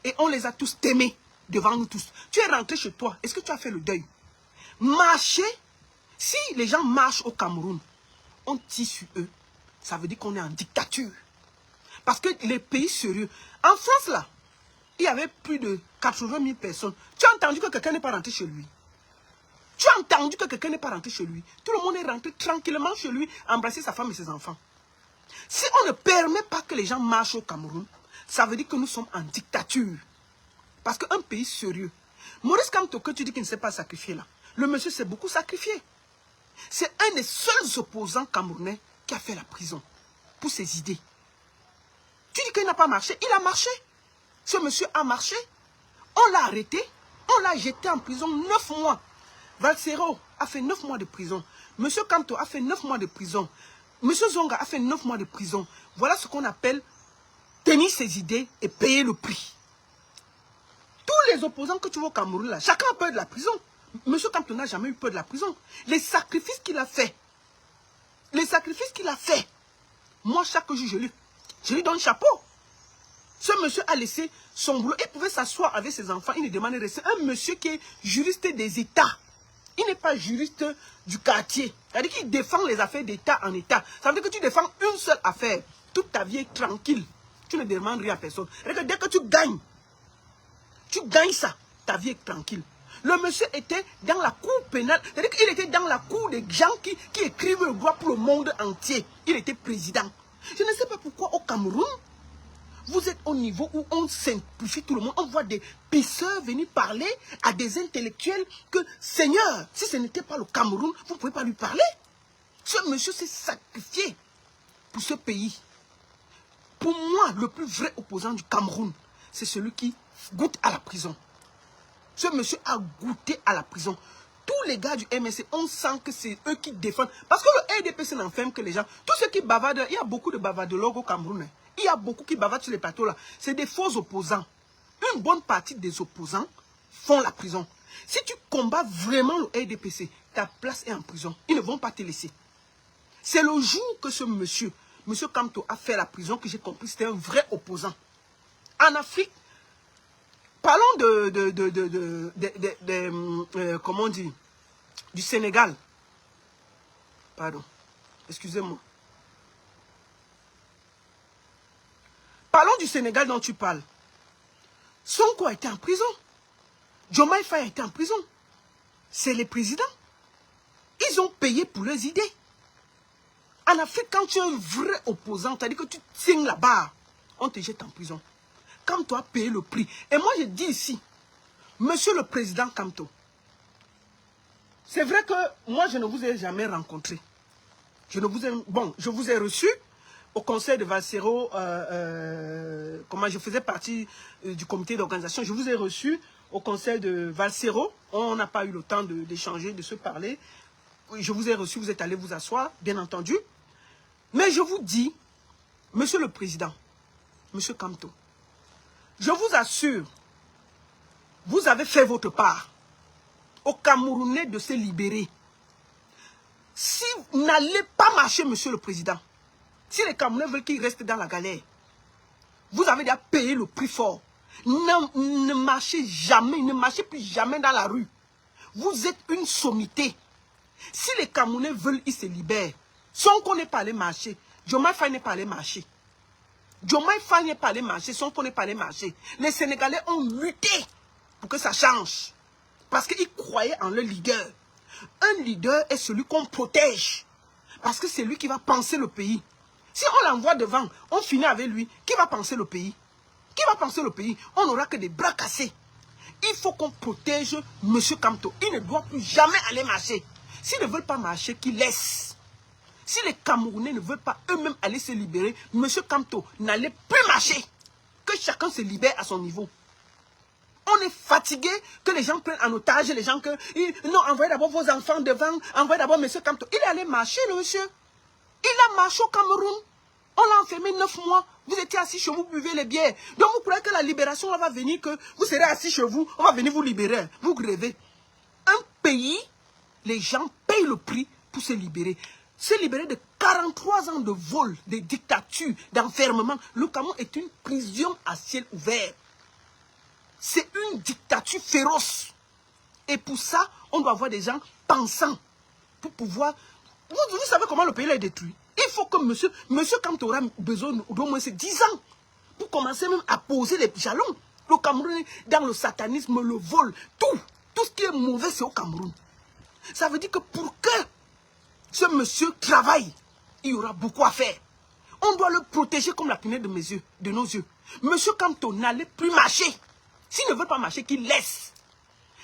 Et on les a tous aimés devant nous tous. Tu es rentré chez toi. Est-ce que tu as fait le deuil? Marcher. Si les gens marchent au Cameroun, on tire sur eux. Ça veut dire qu'on est en dictature. Parce que les pays sérieux. En France, là, il y avait plus de 80 000 personnes. Tu as entendu que quelqu'un n'est pas rentré chez lui? Tu as entendu que quelqu'un n'est pas rentré chez lui? Tout le monde est rentré tranquillement chez lui, embrasser sa femme et ses enfants. Si on ne permet pas que les gens marchent au Cameroun, ça veut dire que nous sommes en dictature. Parce qu'un pays sérieux. Maurice Kamto, que tu dis qu'il ne s'est pas sacrifié là, le monsieur s'est beaucoup sacrifié. C'est un des seuls opposants camerounais qui a fait la prison pour ses idées. Tu dis qu'il n'a pas marché, il a marché. Ce monsieur a marché. On l'a arrêté, on l'a jeté en prison 9 mois. Valsero a fait 9 mois de prison. Monsieur Kamto a fait 9 mois de prison. Monsieur Zonga a fait 9 mois de prison. Voilà ce qu'on appelle tenir ses idées et payer le prix. Tous les opposants que tu vois au Cameroun, là, chacun a peur de la prison. Monsieur Kamto n'a jamais eu peur de la prison. Les sacrifices qu'il a fait, moi, chaque jour, je lui donne chapeau. Ce monsieur a laissé son boulot. Il pouvait s'asseoir avec ses enfants. Il ne demandait rien. C'est un monsieur qui est juriste des États. Il n'est pas juriste du quartier. C'est-à-dire qu'il défend les affaires d'État en État. Ça veut dire que tu défends une seule affaire. Toute ta vie est tranquille. Tu ne demandes rien à personne. Dès que tu gagnes ça, ta vie est tranquille. Le monsieur était dans la cour pénale. C'est-à-dire qu'il était dans la cour des gens qui écrivent le droit pour le monde entier. Il était président. Je ne sais pas pourquoi au Cameroun, vous êtes au niveau où on simplifie tout le monde. On voit des pisseurs venir parler à des intellectuels que, Seigneur, si ce n'était pas le Cameroun, vous ne pouvez pas lui parler. Ce monsieur s'est sacrifié pour ce pays. Pour moi, le plus vrai opposant du Cameroun, c'est celui qui goûte à la prison. Ce monsieur a goûté à la prison. Tous les gars du MSC, on sent que c'est eux qui défendent. Parce que le RDPC n'enferme que les gens. Tous ceux qui bavardent, il y a beaucoup de bavardologues au Cameroun. Il y a beaucoup qui bavardent sur les plateaux là. C'est des faux opposants. Une bonne partie des opposants font la prison. Si tu combats vraiment le RDPC, ta place est en prison. Ils ne vont pas te laisser. C'est le jour que ce monsieur Kamto a fait la prison que j'ai compris c'était un vrai opposant. En Afrique, parlons comment on dit, du Sénégal. Pardon, excusez-moi. Parlons du Sénégal dont tu parles. Sonko a été en prison. Diomaye Faye a été en prison. C'est les présidents. Ils ont payé pour leurs idées. En Afrique, quand tu es un vrai opposant, c'est-à-dire que tu signes la barre, on te jette en prison. Kamto a payé le prix. Et moi, je dis ici, monsieur le président Kamto, c'est vrai que moi, je ne vous ai jamais rencontré. Je vous ai reçu au conseil de Valsero, comment je faisais partie du comité d'organisation. Je vous ai reçu au conseil de Valsero. On n'a pas eu le temps d'échanger, de se parler. Je vous ai reçu, vous êtes allé vous asseoir, bien entendu. Mais je vous dis, monsieur le président, monsieur Kamto, je vous assure, vous avez fait votre part aux Camerounais de se libérer. Si vous n'allez pas marcher, monsieur le président, si les Camerounais veulent qu'ils restent dans la galère, vous avez déjà payé le prix fort. Ne marchez jamais, ne marchez plus jamais dans la rue. Vous êtes une sommité. Si les Camerounais veulent, ils se libèrent. Sonko n'est pas allé marcher. Diomaye Faye n'est pas allé marcher. Diomaye Faye n'est pas allé marcher. Sonko n'est pas allé marcher. Les Sénégalais ont lutté pour que ça change. Parce qu'ils croyaient en leur leader. Un leader est celui qu'on protège. Parce que c'est lui qui va penser le pays. Si on l'envoie devant, on finit avec lui. Qui va penser le pays? Qui va penser le pays? On n'aura que des bras cassés. Il faut qu'on protège M. Kamto. Il ne doit plus jamais aller marcher. S'ils ne veulent pas marcher, qu'ils laissent. Si les Camerounais ne veulent pas eux-mêmes aller se libérer, M. Kamto n'allait plus marcher. Que chacun se libère à son niveau. On est fatigué que les gens prennent en otage les gens que... Non, envoyez d'abord vos enfants devant, envoyez d'abord M. Kamto. Il est allé marcher, le monsieur. Il a marché au Cameroun. On l'a enfermé 9 mois. Vous étiez assis chez vous, buvez les bières. Donc vous croyez que la libération va venir, que vous serez assis chez vous, on va venir vous libérer. Vous rêvez. Un pays, les gens payent le prix pour se libérer. Se libérer de 43 ans de vol, de dictature, d'enfermement. Le Cameroun est une prison à ciel ouvert. C'est une dictature féroce. Et pour ça, on doit avoir des gens pensants pour pouvoir... Vous savez comment le pays est détruit. Il faut que monsieur Kamto aura besoin d'au moins 10 ans pour commencer même à poser les jalons. Le Cameroun est dans le satanisme, le vol, tout ce qui est mauvais, c'est au Cameroun. Ça veut dire que pour que ce monsieur travaille, il y aura beaucoup à faire. On doit le protéger comme la prunelle de nos yeux. Monsieur Kamto n'allait plus marcher. S'il ne veut pas marcher, qu'il laisse.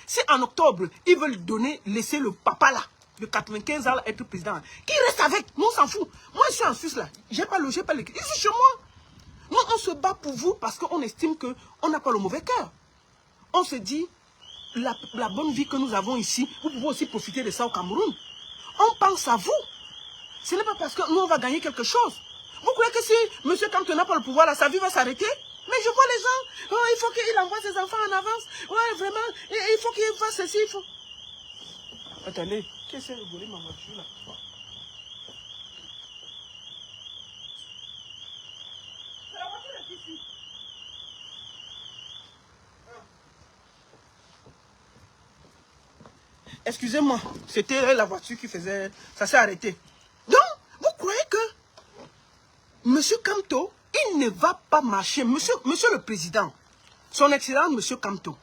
Si en octobre, ils veulent laisser le papa là, de 95 ans, là, être président, qu'il reste avec. Nous, on s'en fout. Moi, je suis en Suisse là. J'ai pas logé, pas l'écrit. Je suis chez moi. Nous, on se bat pour vous parce qu'on estime qu'on n'a pas le mauvais cœur. On se dit, la bonne vie que nous avons ici, vous pouvez aussi profiter de ça au Cameroun. On pense à vous. Ce n'est pas parce que nous, on va gagner quelque chose. Vous croyez que si M. Kamto n'a pas le pouvoir, là, sa vie va s'arrêter? Mais je vois les gens, oh, il faut qu'il envoie ses enfants en avance. Ouais, vraiment, il faut qu'il fasse ceci, il faut... Attendez, qu'est-ce que c'est volé ma voiture là? La voiture est ici. Excusez-moi, c'était la voiture qui faisait... Ça s'est arrêté. Donc, vous croyez que M. Kamto, il ne va pas marcher. Monsieur le Président, son Excellence M. Kamto,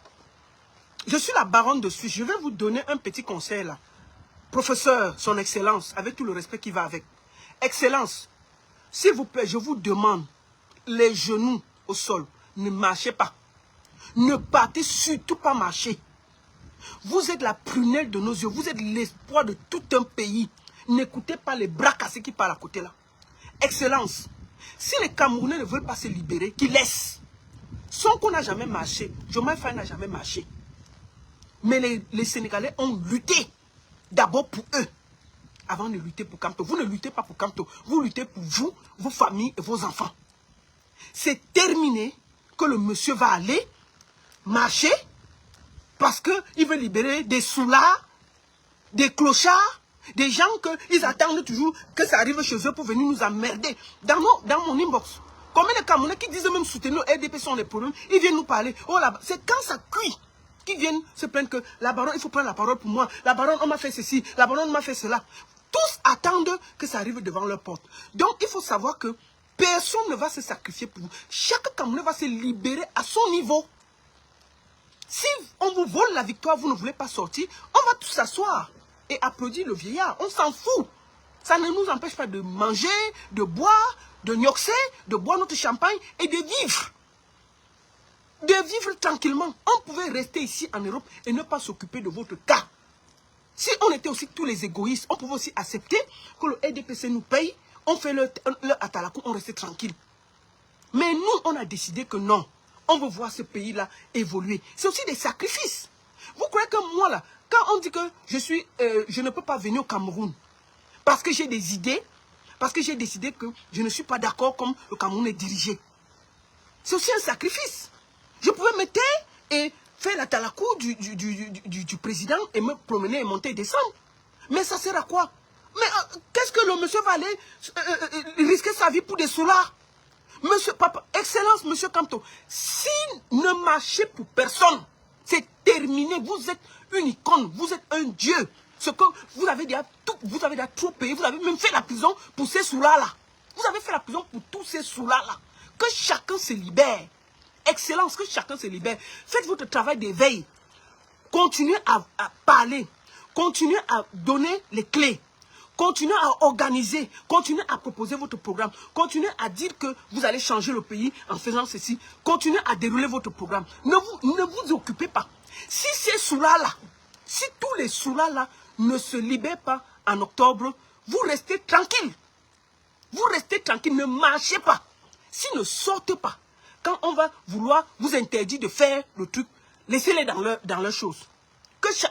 je suis la baronne de Suisse. Je vais vous donner un petit conseil là. Professeur, son Excellence, avec tout le respect qui va avec. Excellence, s'il vous plaît, je vous demande, les genoux au sol, ne marchez pas. Ne partez surtout pas marcher. Vous êtes la prunelle de nos yeux. Vous êtes l'espoir de tout un pays. N'écoutez pas les bras cassés qui parlent à côté là. Excellence, si les Camerounais ne veulent pas se libérer, qu'ils laissent. Sonko n'a jamais marché. Diomaye Faye n'a jamais marché. Mais les Sénégalais ont lutté. D'abord pour eux. Avant de lutter pour Kamto. Vous ne luttez pas pour Kamto. Vous luttez pour vous, vos familles et vos enfants. C'est terminé que le monsieur va aller marcher parce qu'il veut libérer des soulards, des clochards, des gens qu'ils attendent toujours que ça arrive chez eux pour venir nous emmerder. Dans mon inbox, combien de Camerounais qui disent même soutenir nos RDP sont les problèmes, ils viennent nous parler. Oh là, c'est quand ça cuit qu'ils viennent se plaindre que la baronne, il faut prendre la parole pour moi. La baronne, on m'a fait ceci, la baronne m'a fait cela. Tous attendent que ça arrive devant leur porte. Donc, il faut savoir que personne ne va se sacrifier pour vous. Chaque Camerounais va se libérer à son niveau. Si on vous vole la victoire, vous ne voulez pas sortir, on va tous s'asseoir et applaudir le vieillard. On s'en fout. Ça ne nous empêche pas de manger, de boire, de gnoxer, de boire notre champagne et de vivre. De vivre tranquillement. On pouvait rester ici en Europe et ne pas s'occuper de votre cas. Si on était aussi tous les égoïstes, on pouvait aussi accepter que le RDPC nous paye, on fait le atalakou, on restait tranquille. Mais nous, on a décidé que non. On veut voir ce pays-là évoluer. C'est aussi des sacrifices. Vous croyez que moi, là, quand on dit que je ne peux pas venir au Cameroun parce que j'ai des idées, parce que j'ai décidé que je ne suis pas d'accord comme le Cameroun est dirigé. C'est aussi un sacrifice. Je pouvais me taire et faire la talakou du président et me promener et monter et descendre. Mais ça sert à quoi? Mais qu'est-ce que le monsieur va aller risquer sa vie pour des soulards? Monsieur Papa, Excellence, Monsieur Kamto, si ne marchez pour personne, c'est terminé. Vous êtes une icône, vous êtes un dieu. Ce que vous avez déjà trop payé, vous avez même fait la prison pour ces soulards-là. Vous avez fait la prison pour tous ces soulards-là. Que chacun se libère. Excellence, que chacun se libère. Faites votre travail d'éveil. Continuez à parler. Continuez à donner les clés. Continuez à organiser, continuez à proposer votre programme, continuez à dire que vous allez changer le pays en faisant ceci, continuez à dérouler votre programme. Ne vous occupez pas. Si ces soulards-là, si tous les soulards-là ne se libèrent pas en octobre, vous restez tranquille. Vous restez tranquille, ne marchez pas. S'ils ne sortent pas, quand on va vouloir vous interdire de faire le truc, laissez-les dans leur chose.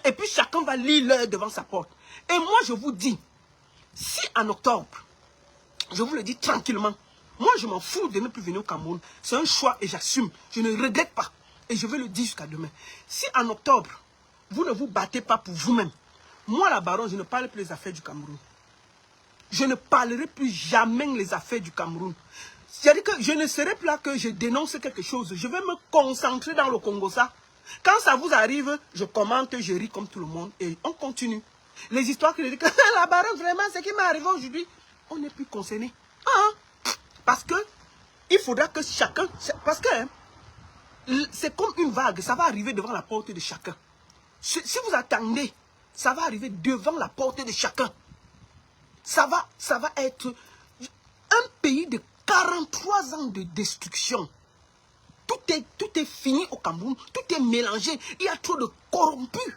Et puis chacun va lire l'heure devant sa porte. Et moi je vous dis, si en octobre, je vous le dis tranquillement, moi je m'en fous de ne plus venir au Cameroun. C'est un choix et j'assume. Je ne regrette pas. Et je vais le dire jusqu'à demain. Si en octobre, vous ne vous battez pas pour vous-même, moi la baronne, je ne parle plus des affaires du Cameroun. Je ne parlerai plus jamais les affaires du Cameroun. C'est-à-dire que je ne serai plus là que je dénonce quelque chose. Je vais me concentrer dans le Congo, ça. Quand ça vous arrive, je commente, je ris comme tout le monde et on continue. Les histoires que je dis que la baronne, vraiment, ce qui m'est arrivé aujourd'hui, on n'est plus concerné. Parce que il faudra que chacun... Parce que c'est comme une vague, ça va arriver devant la porte de chacun. Si vous attendez, ça va arriver devant la porte de chacun. Ça va être un pays de 43 ans de destruction. Tout est fini au Cameroun, tout est mélangé. Il y a trop de corrompus.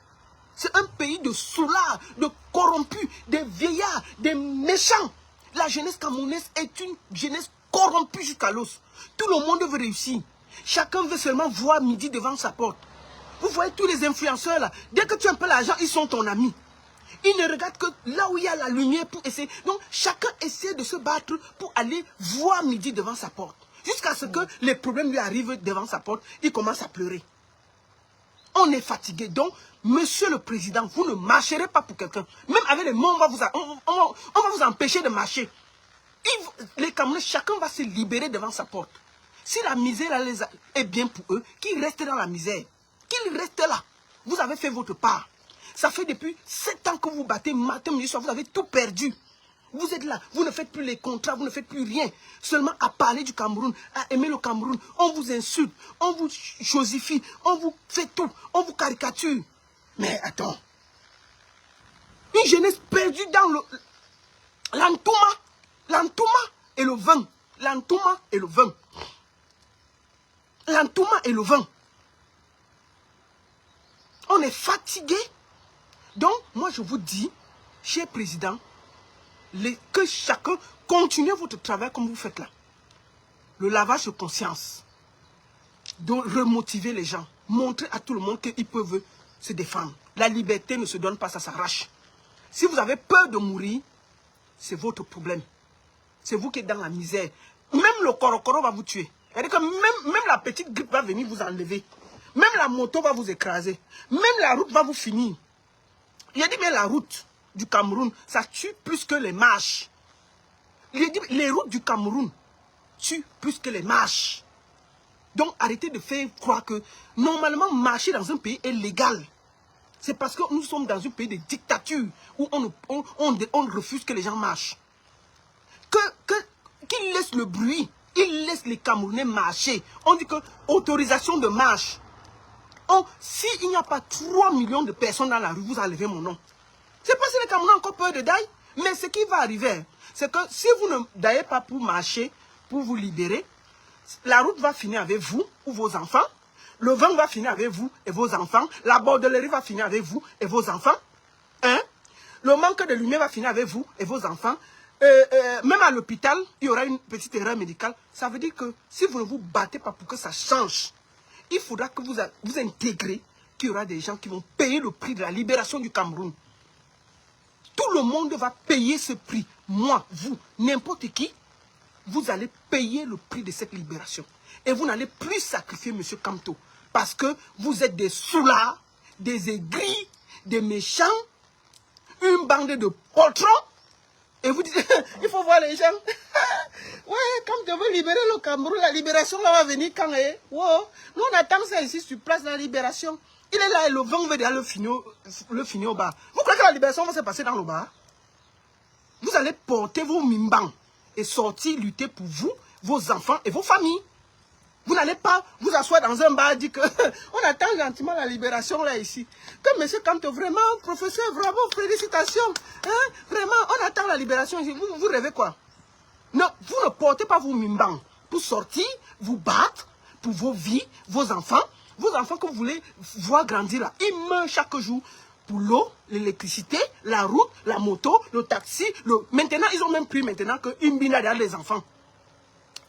C'est un pays de soulards, de corrompus, des vieillards, des méchants. La jeunesse camerounaise est une jeunesse corrompue jusqu'à l'os. Tout le monde veut réussir. Chacun veut seulement voir midi devant sa porte. Vous voyez tous les influenceurs là, dès que tu as un peu l'argent, ils sont ton ami. Ils ne regardent que là où il y a la lumière pour essayer. Donc, chacun essaie de se battre pour aller voir midi devant sa porte. Jusqu'à ce que les problèmes lui arrivent devant sa porte, il commence à pleurer. On est fatigué. Donc, monsieur le président, vous ne marcherez pas pour quelqu'un. Même avec les mots, on va vous empêcher de marcher. Les Camerounais, chacun va se libérer devant sa porte. Si la misère est bien pour eux, qu'ils restent dans la misère. Qu'ils restent là. Vous avez fait votre part. Ça fait depuis 7 ans que vous battez matin, midi, soir. Vous avez tout perdu. Vous êtes là. Vous ne faites plus les contrats. Vous ne faites plus rien. Seulement à parler du Cameroun, à aimer le Cameroun. On vous insulte. On vous chosifie. On vous fait tout. On vous caricature. Mais attends. Une jeunesse perdue dans l'entouma. L'entouma et le vin. L'entouma et le vin. L'entouma et le vin. On est fatigué. Donc, moi, je vous dis, cher président, que chacun continue votre travail comme vous faites là. Le lavage de conscience. De remotiver les gens. Montrer à tout le monde qu'ils peuvent se défendre. La liberté ne se donne pas, ça s'arrache. Si vous avez peur de mourir, c'est votre problème. C'est vous qui êtes dans la misère. Même le corocoro va vous tuer. C'est-à-dire que même la petite grippe va venir vous enlever. Même la moto va vous écraser. Même la route va vous finir. Il a dit, mais la route du Cameroun, ça tue plus que les marches. Il a dit, les routes du Cameroun tuent plus que les marches. Donc, arrêtez de faire croire que, normalement, marcher dans un pays est légal. C'est parce que nous sommes dans un pays de dictature où on refuse que les gens marchent. Qu'ils laissent le bruit, ils laissent les Camerounais marcher. On dit que autorisation de marche. S'il n'y a pas 3 millions de personnes dans la rue, vous enlevez mon nom. C'est pas si les Camerounais ont encore peur de daille. Mais ce qui va arriver, c'est que si vous ne daillez pas pour marcher, pour vous libérer, la route va finir avec vous ou vos enfants. Le vent va finir avec vous et vos enfants. La bordellerie va finir avec vous et vos enfants. Le manque de lumière va finir avec vous et vos enfants. Même à l'hôpital, il y aura une petite erreur médicale. Ça veut dire que si vous ne vous battez pas pour que ça change, il faudra que vous intégrez qu'il y aura des gens qui vont payer le prix de la libération du Cameroun. Tout le monde va payer ce prix. Moi, vous, n'importe qui, vous allez payer le prix de cette libération. Et vous n'allez plus sacrifier M. Kamto. Parce que vous êtes des soulards, des aigris, des méchants, une bande de poltrons. Et vous dites, il faut voir les gens. Ouais, quand tu veux libérer le Cameroun, la libération là va venir quand wow. Nous on attend ça ici sur place, la libération. Il est là et le vent veut déjà le finir au bas. Vous croyez que la libération va se passer dans le bas? Vous allez porter vos mimbans et sortir lutter pour vous, vos enfants et vos familles. Vous n'allez pas vous asseoir dans un bar et dire que on attend gentiment la libération là ici. Que monsieur Kamto, vraiment, professeur, bravo, félicitations. Hein? Vraiment, on attend la libération ici. Vous rêvez quoi? Non, vous ne portez pas vos mimbans pour sortir, vous battre pour vos vies, vos enfants que vous voulez voir grandir là. Ils meurent chaque jour pour l'eau, l'électricité, la route, la moto, le taxi. Maintenant, ils ont même pris maintenant que Imbinda derrière les enfants.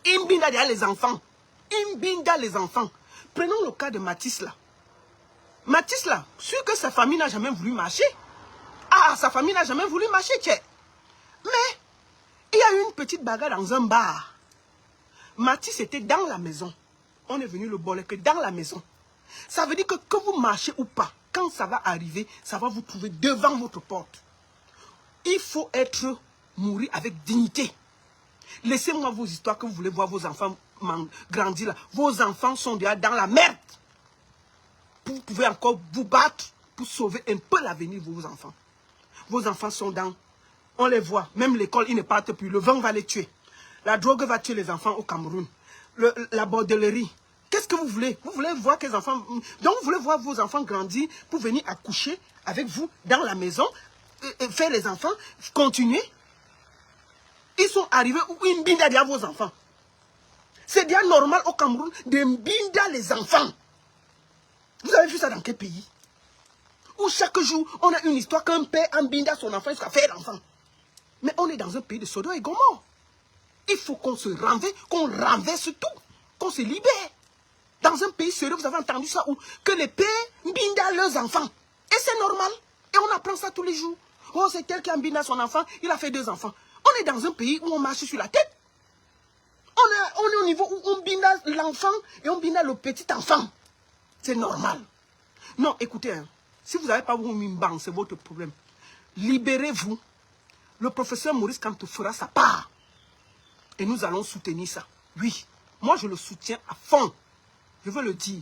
Imbinda derrière les enfants. Imbinda les enfants. Prenons le cas de Mathis là. Mathis là, sûr que sa famille n'a jamais voulu marcher. Ah, sa famille n'a jamais voulu marcher, tiens. Mais, il y a eu une petite bagarre dans un bar. Mathis était dans la maison. On est venu le voler que dans la maison. Ça veut dire que vous marchez ou pas, quand ça va arriver, ça va vous trouver devant votre porte. Il faut mourir avec dignité. Laissez-moi vos histoires que vous voulez voir vos enfants grandir là. Vos enfants sont déjà dans la merde. Vous pouvez encore vous battre pour sauver un peu l'avenir de vos enfants. Vos enfants sont dans... On les voit. Même l'école, ils ne partent plus. Le vent va les tuer. La drogue va tuer les enfants au Cameroun. La bordellerie. Qu'est-ce que vous voulez? Vous voulez voir que les enfants... Donc, vous voulez voir vos enfants grandir pour venir accoucher avec vous dans la maison, faire les enfants, continuer. Ils sont arrivés où ils mbinda derrière vos enfants. C'est bien normal au Cameroun de mbinda les enfants. Vous avez vu ça dans quel pays? Où chaque jour, on a une histoire qu'un père mbinda son enfant jusqu'à faire l'enfant. Mais on est dans un pays de Sodome et Gomorrhe. Il faut qu'on se renverse, qu'on renverse tout, qu'on se libère. Dans un pays sérieux, vous avez entendu ça où que les pères mbinda leurs enfants. Et c'est normal. Et on apprend ça tous les jours. Oh, c'est tel qui a mbinda son enfant, il a fait 2 enfants. On est dans un pays où on marche sur la tête. On est au niveau où on binda l'enfant et on binda le petit enfant. C'est normal. Non, écoutez, hein, si vous n'avez pas vos mimban, c'est votre problème. Libérez-vous. Le professeur Maurice Kamto fera sa part. Et nous allons soutenir ça. Oui, moi je le soutiens à fond. Je veux le dire.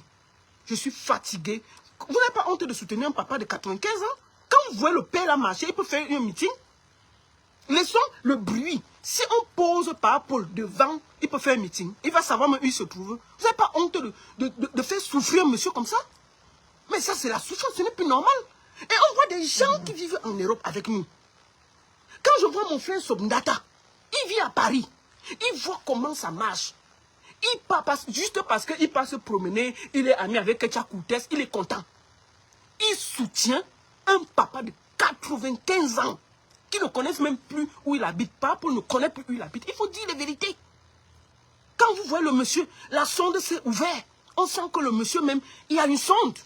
Je suis fatigué. Vous n'avez pas honte de soutenir un papa de 95 ans? Quand vous voyez le père là marcher, il peut faire un meeting. Laissons le bruit. Si on pose par Paul devant, il peut faire un meeting. Il va savoir où il se trouve. Vous n'avez pas honte de faire souffrir un monsieur comme ça? Mais ça, c'est la souffrance, ce n'est plus normal. Et on voit des gens qui vivent en Europe avec nous. Quand je vois mon frère Sobndata, il vit à Paris. Il voit comment ça marche. Il passe, juste parce qu'il passe se promener, il est ami avec Ketia Koutes, il est content. Il soutient un papa de 95 ans qui ne connaissent même plus où il habite. Pas pour ne connaître plus où il habite. Il faut dire la vérité. Quand vous voyez le monsieur, la sonde s'est ouverte. On sent que le monsieur même, il y a une sonde.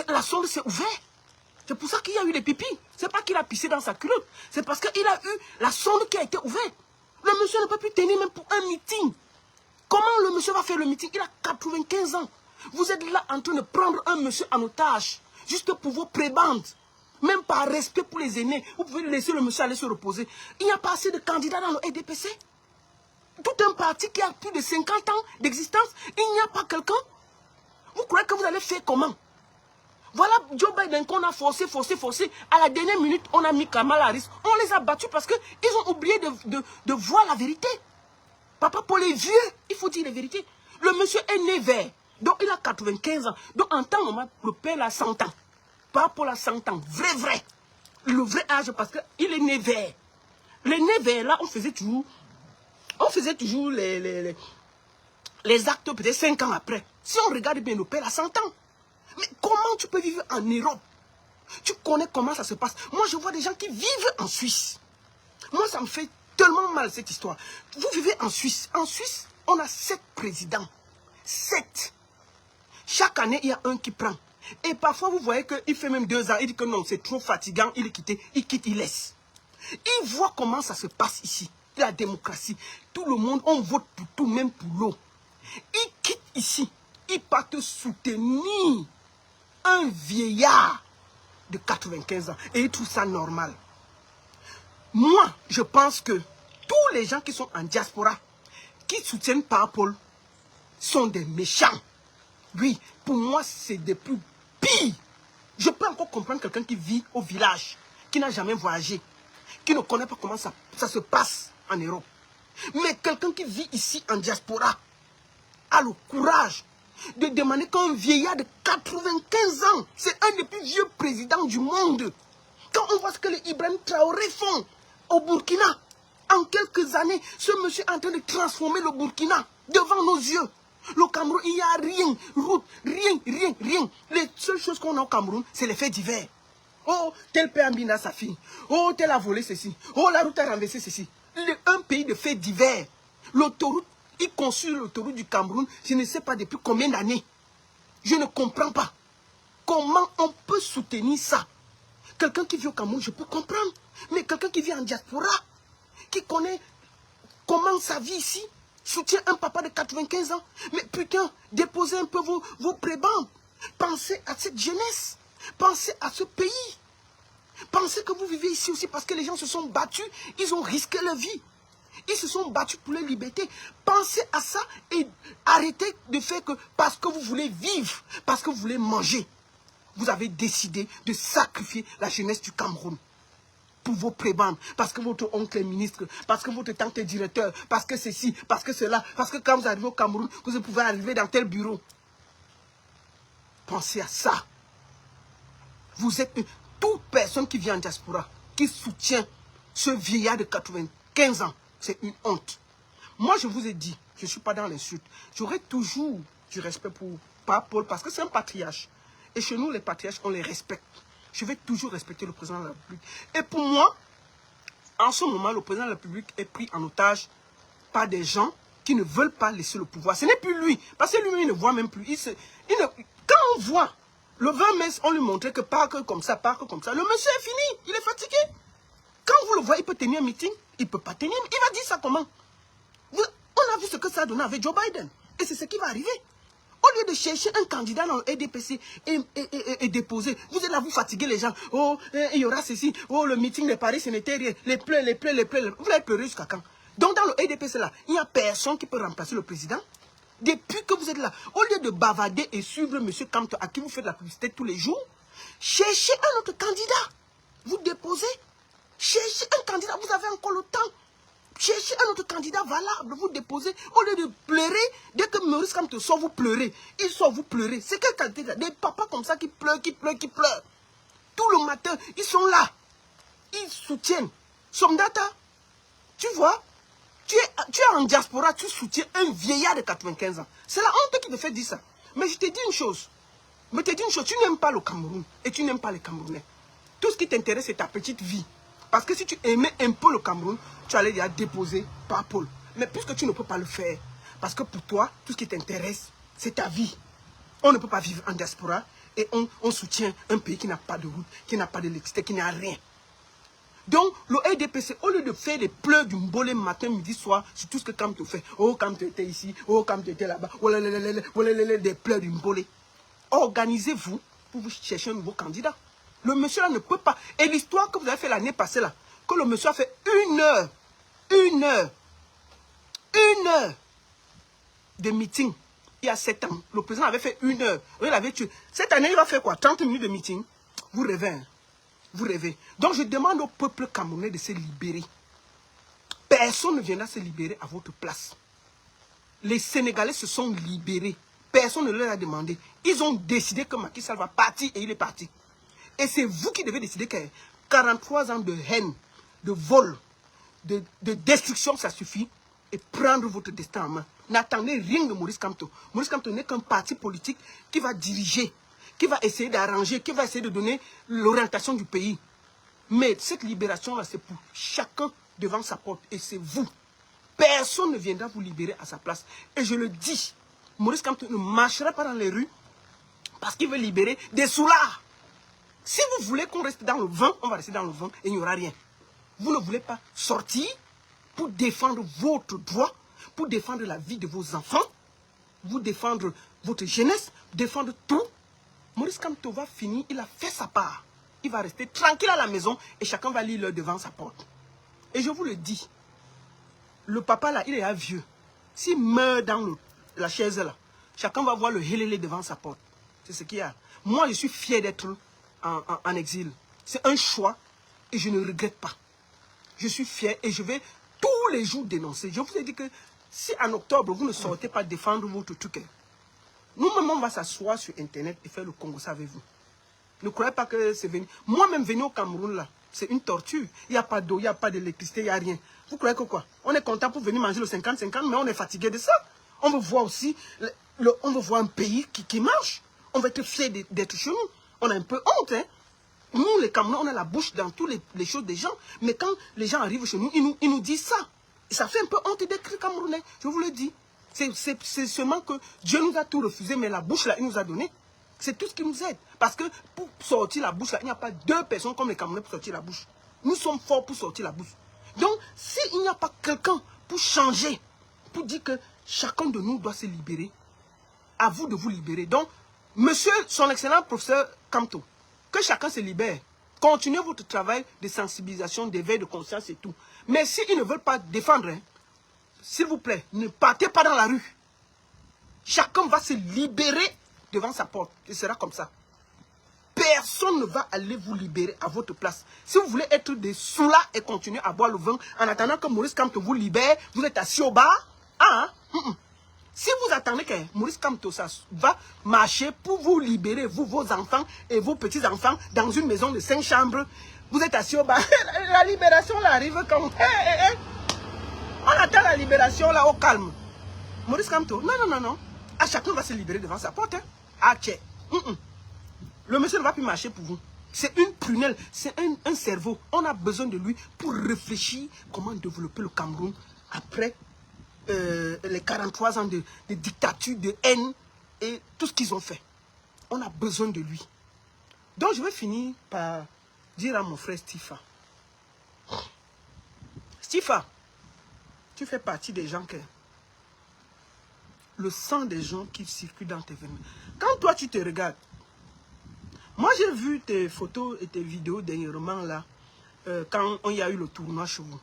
La sonde s'est ouverte. C'est pour ça qu'il y a eu des pipis. C'est pas qu'il a pissé dans sa culotte. C'est parce qu'il a eu la sonde qui a été ouverte. Le monsieur ne peut plus tenir même pour un meeting. Comment le monsieur va faire le meeting? Il a 95 ans. Vous êtes là en train de prendre un monsieur en otage. Juste pour vos prébendes. Même par respect pour les aînés. Vous pouvez laisser le monsieur aller se reposer. Il n'y a pas assez de candidats dans le RDPC. Tout un parti qui a plus de 50 ans d'existence. Il n'y a pas quelqu'un. Vous croyez que vous allez faire comment? Voilà Joe Biden qu'on a forcé. À la dernière minute, on a mis Kamala Harris. On les a battus parce qu'ils ont oublié de voir la vérité. Papa, pour les vieux, il faut dire la vérité. Le monsieur est né vert. Donc il a 95 ans. Donc en temps normal, le père a 100 ans. Pas pour la 100 ans. Vrai. Le vrai âge parce qu'il est né vert. Les nés verts là, on faisait toujours les actes peut-être 5 ans après. Si on regarde bien, le père a 100 ans. Mais comment tu peux vivre en Europe? Tu connais comment ça se passe. Moi, je vois des gens qui vivent en Suisse. Moi, ça me fait tellement mal cette histoire. Vous vivez en Suisse. En Suisse, on a 7 présidents. 7. Chaque année, il y a un qui prend. Et parfois, vous voyez qu'il fait même 2 ans. Il dit que non, c'est trop fatigant. Il est quitté. Il quitte, il laisse. Il voit comment ça se passe ici. La démocratie. Tout le monde, on vote pour tout, même pour l'eau. Il quitte ici. Il part te soutenir un vieillard de 95 ans. Et il trouve ça normal. Moi, je pense que tous les gens qui sont en diaspora, qui soutiennent par Paul, sont des méchants. Oui, pour moi, c'est des plus pires. Je peux encore comprendre quelqu'un qui vit au village, qui n'a jamais voyagé, qui ne connaît pas comment ça se passe en Europe. Mais quelqu'un qui vit ici en diaspora a le courage de demander qu'un vieillard de 95 ans, c'est un des plus vieux présidents du monde. Quand on voit ce que les Ibrahim Traoré font au Burkina, en quelques années, ce monsieur est en train de transformer le Burkina devant nos yeux. Le Cameroun, il n'y a rien, route, rien. Les seules choses qu'on a au Cameroun, c'est les faits divers. Oh, tel père Ambina sa fille. Oh, tel a volé ceci. Oh, la route a renversé ceci. Un pays de faits divers. L'autoroute, il construit l'autoroute du Cameroun, je ne sais pas depuis combien d'années. Je ne comprends pas. Comment on peut soutenir ça? Quelqu'un qui vit au Cameroun, je peux comprendre. Mais quelqu'un qui vit en diaspora, qui connaît comment ça vit ici, soutient un papa de 95 ans. Mais putain, déposez un peu vos prébendes. Pensez à cette jeunesse. Pensez à ce pays. Pensez que vous vivez ici aussi parce que les gens se sont battus. Ils ont risqué leur vie. Ils se sont battus pour leur liberté. Pensez à ça et arrêtez de faire que parce que vous voulez vivre, parce que vous voulez manger, vous avez décidé de sacrifier la jeunesse du Cameroun. Pour vos prébendes, parce que votre oncle est ministre, parce que votre tante est directeur, parce que ceci, parce que cela, parce que quand vous arrivez au Cameroun, vous pouvez arriver dans tel bureau. Pensez à ça. Vous êtes toute personne qui vient en diaspora, qui soutient ce vieillard de 95 ans. C'est une honte. Moi, je vous ai dit, je ne suis pas dans l'insulte. J'aurai toujours du respect pour Paul, parce que c'est un patriarche. Et chez nous, les patriarches, on les respecte. Je vais toujours respecter le président de la République. Et pour moi, en ce moment, le président de la République est pris en otage par des gens qui ne veulent pas laisser le pouvoir. Ce n'est plus lui, parce que lui-même, il ne voit même plus. Quand on voit, le 20 mai, on lui montrait que pas que comme ça, pas que comme ça. Le monsieur est fini, il est fatigué. Quand vous le voyez, il peut tenir un meeting, il ne peut pas tenir. Il va dire ça comment? On a vu ce que ça a donné avec Joe Biden. Et c'est ce qui va arriver. Au lieu de chercher un candidat dans le EDPC et déposer, vous êtes là, vous fatiguez les gens. Oh, il y aura ceci. Oh, le meeting de Paris, ce n'était rien. Les pleurs. Vous allez pleurer jusqu'à quand? Donc, dans le EDPC, là, il n'y a personne qui peut remplacer le président. Depuis que vous êtes là, au lieu de bavarder et suivre M. Kamto, à qui vous faites la publicité tous les jours, cherchez un autre candidat. Vous déposez. Cherchez un candidat. Vous avez encore le temps. Cherchez un autre candidat valable, vous déposez. Au lieu de pleurer, dès que Maurice Kamto sort, vous pleurez. Il sort, vous pleurez. C'est quel candidat? Des papas comme ça qui pleurent. Tout le matin, ils sont là. Ils soutiennent. Somdata, tu vois, tu es en diaspora, tu soutiens un vieillard de 95 ans. C'est la honte qui te fait dire ça. Mais je te dis une chose. Tu n'aimes pas le Cameroun et tu n'aimes pas les Camerounais. Tout ce qui t'intéresse, c'est ta petite vie. Parce que si tu aimais un peu le Cameroun, tu allais déjà déposer par Paul. Mais puisque tu ne peux pas le faire, parce que pour toi, tout ce qui t'intéresse, c'est ta vie. On ne peut pas vivre en diaspora et on soutient un pays qui n'a pas de route, qui n'a pas d'électricité, qui n'a rien. Donc, le EDPC, au lieu de faire des pleurs du mbolé matin, midi, soir, sur tout ce que Kamto fait, oh, Kamto était ici, oh, Kamto était là-bas, oh, des pleurs du mbolé. Organisez-vous pour vous chercher un nouveau candidat. Le monsieur là ne peut pas. Et l'histoire que vous avez fait l'année passée là, que le monsieur a fait une heure de meeting il y a 7 ans. Le président avait fait 1 heure. Il avait tué. Cette année, il va faire quoi? 30 minutes de meeting. Vous rêvez, hein? Vous rêvez. Donc je demande au peuple camerounais de se libérer. Personne ne viendra se libérer à votre place. Les Sénégalais se sont libérés. Personne ne leur a demandé. Ils ont décidé que Macky Sall va partir et il est parti. Et c'est vous qui devez décider que 43 ans de haine, de vol, de destruction, ça suffit. Et prendre votre destin en main. N'attendez rien de Maurice Kamto. Maurice Kamto n'est qu'un parti politique qui va diriger, qui va essayer d'arranger, qui va essayer de donner l'orientation du pays. Mais cette libération-là, c'est pour chacun devant sa porte. Et c'est vous. Personne ne viendra vous libérer à sa place. Et je le dis, Maurice Kamto ne marchera pas dans les rues parce qu'il veut libérer des soulards. Si vous voulez qu'on reste dans le vent, on va rester dans le vent et il n'y aura rien. Vous ne voulez pas sortir pour défendre votre droit, pour défendre la vie de vos enfants, vous défendre votre jeunesse, défendre tout. Maurice Kamto va finir, il a fait sa part. Il va rester tranquille à la maison et chacun va lire devant sa porte. Et je vous le dis, le papa là, il est vieux. S'il meurt dans la chaise là, chacun va voir le hélélé devant sa porte. C'est ce qu'il y a. Moi, je suis fier d'être en exil. C'est un choix et je ne regrette pas. Je suis fier et je vais tous les jours dénoncer. Je vous ai dit que si en octobre, vous ne sortez pas défendre votre truc, nous-mêmes, on va s'asseoir sur Internet et faire le Congo, ça avec vous. Ne croyez pas que c'est venu. Moi-même, venir au Cameroun, là, c'est une torture. Il n'y a pas d'eau, il n'y a pas d'électricité, il n'y a rien. Vous croyez que quoi? On est content pour venir manger le 50-50, mais on est fatigué de ça. On veut voir aussi, on veut voir un pays qui marche. On veut être fiers d'être chez nous. On a un peu honte, hein. Nous, les Camerounais, on a la bouche dans toutes les choses des gens. Mais quand les gens arrivent chez nous, ils nous disent ça. Et ça fait un peu honte d'être Camerounais, je vous le dis. C'est seulement que Dieu nous a tout refusé, mais la bouche là, il nous a donné. C'est tout ce qui nous aide. Parce que pour sortir la bouche là, il n'y a pas 2 personnes comme les Camerounais pour sortir la bouche. Nous sommes forts pour sortir la bouche. Donc, s'il n'y a pas quelqu'un pour changer, pour dire que chacun de nous doit se libérer, à vous de vous libérer. Donc, monsieur, son excellent professeur Kamto, que chacun se libère. Continuez votre travail de sensibilisation, d'éveil de conscience et tout. Mais s'ils ne veulent pas défendre, hein, s'il vous plaît, ne partez pas dans la rue. Chacun va se libérer devant sa porte. Ce sera comme ça. Personne ne va aller vous libérer à votre place. Si vous voulez être des sous-là et continuer à boire le vin en attendant que Maurice Kamto vous libère, vous êtes assis au bar. Si vous attendez que Maurice Kamto va marcher pour vous libérer, vous, vos enfants et vos petits-enfants, dans une maison de 5 chambres, vous êtes assis au bar. La libération là, arrive quand... On attend la libération là au calme. Maurice Kamto, non. À chacun va se libérer devant sa porte. Le monsieur ne va plus marcher pour vous. C'est une prunelle, c'est un cerveau. On a besoin de lui pour réfléchir comment développer le Cameroun après les 43 ans de dictature, de haine et tout ce qu'ils ont fait. On a besoin de lui. Donc je vais finir par dire à mon frère Stifa. Stifa, tu fais partie des gens que... Le sang des gens qui circulent dans tes veines. Quand toi tu te regardes, moi j'ai vu tes photos et tes vidéos dernièrement là, quand il y a eu le tournoi chez vous.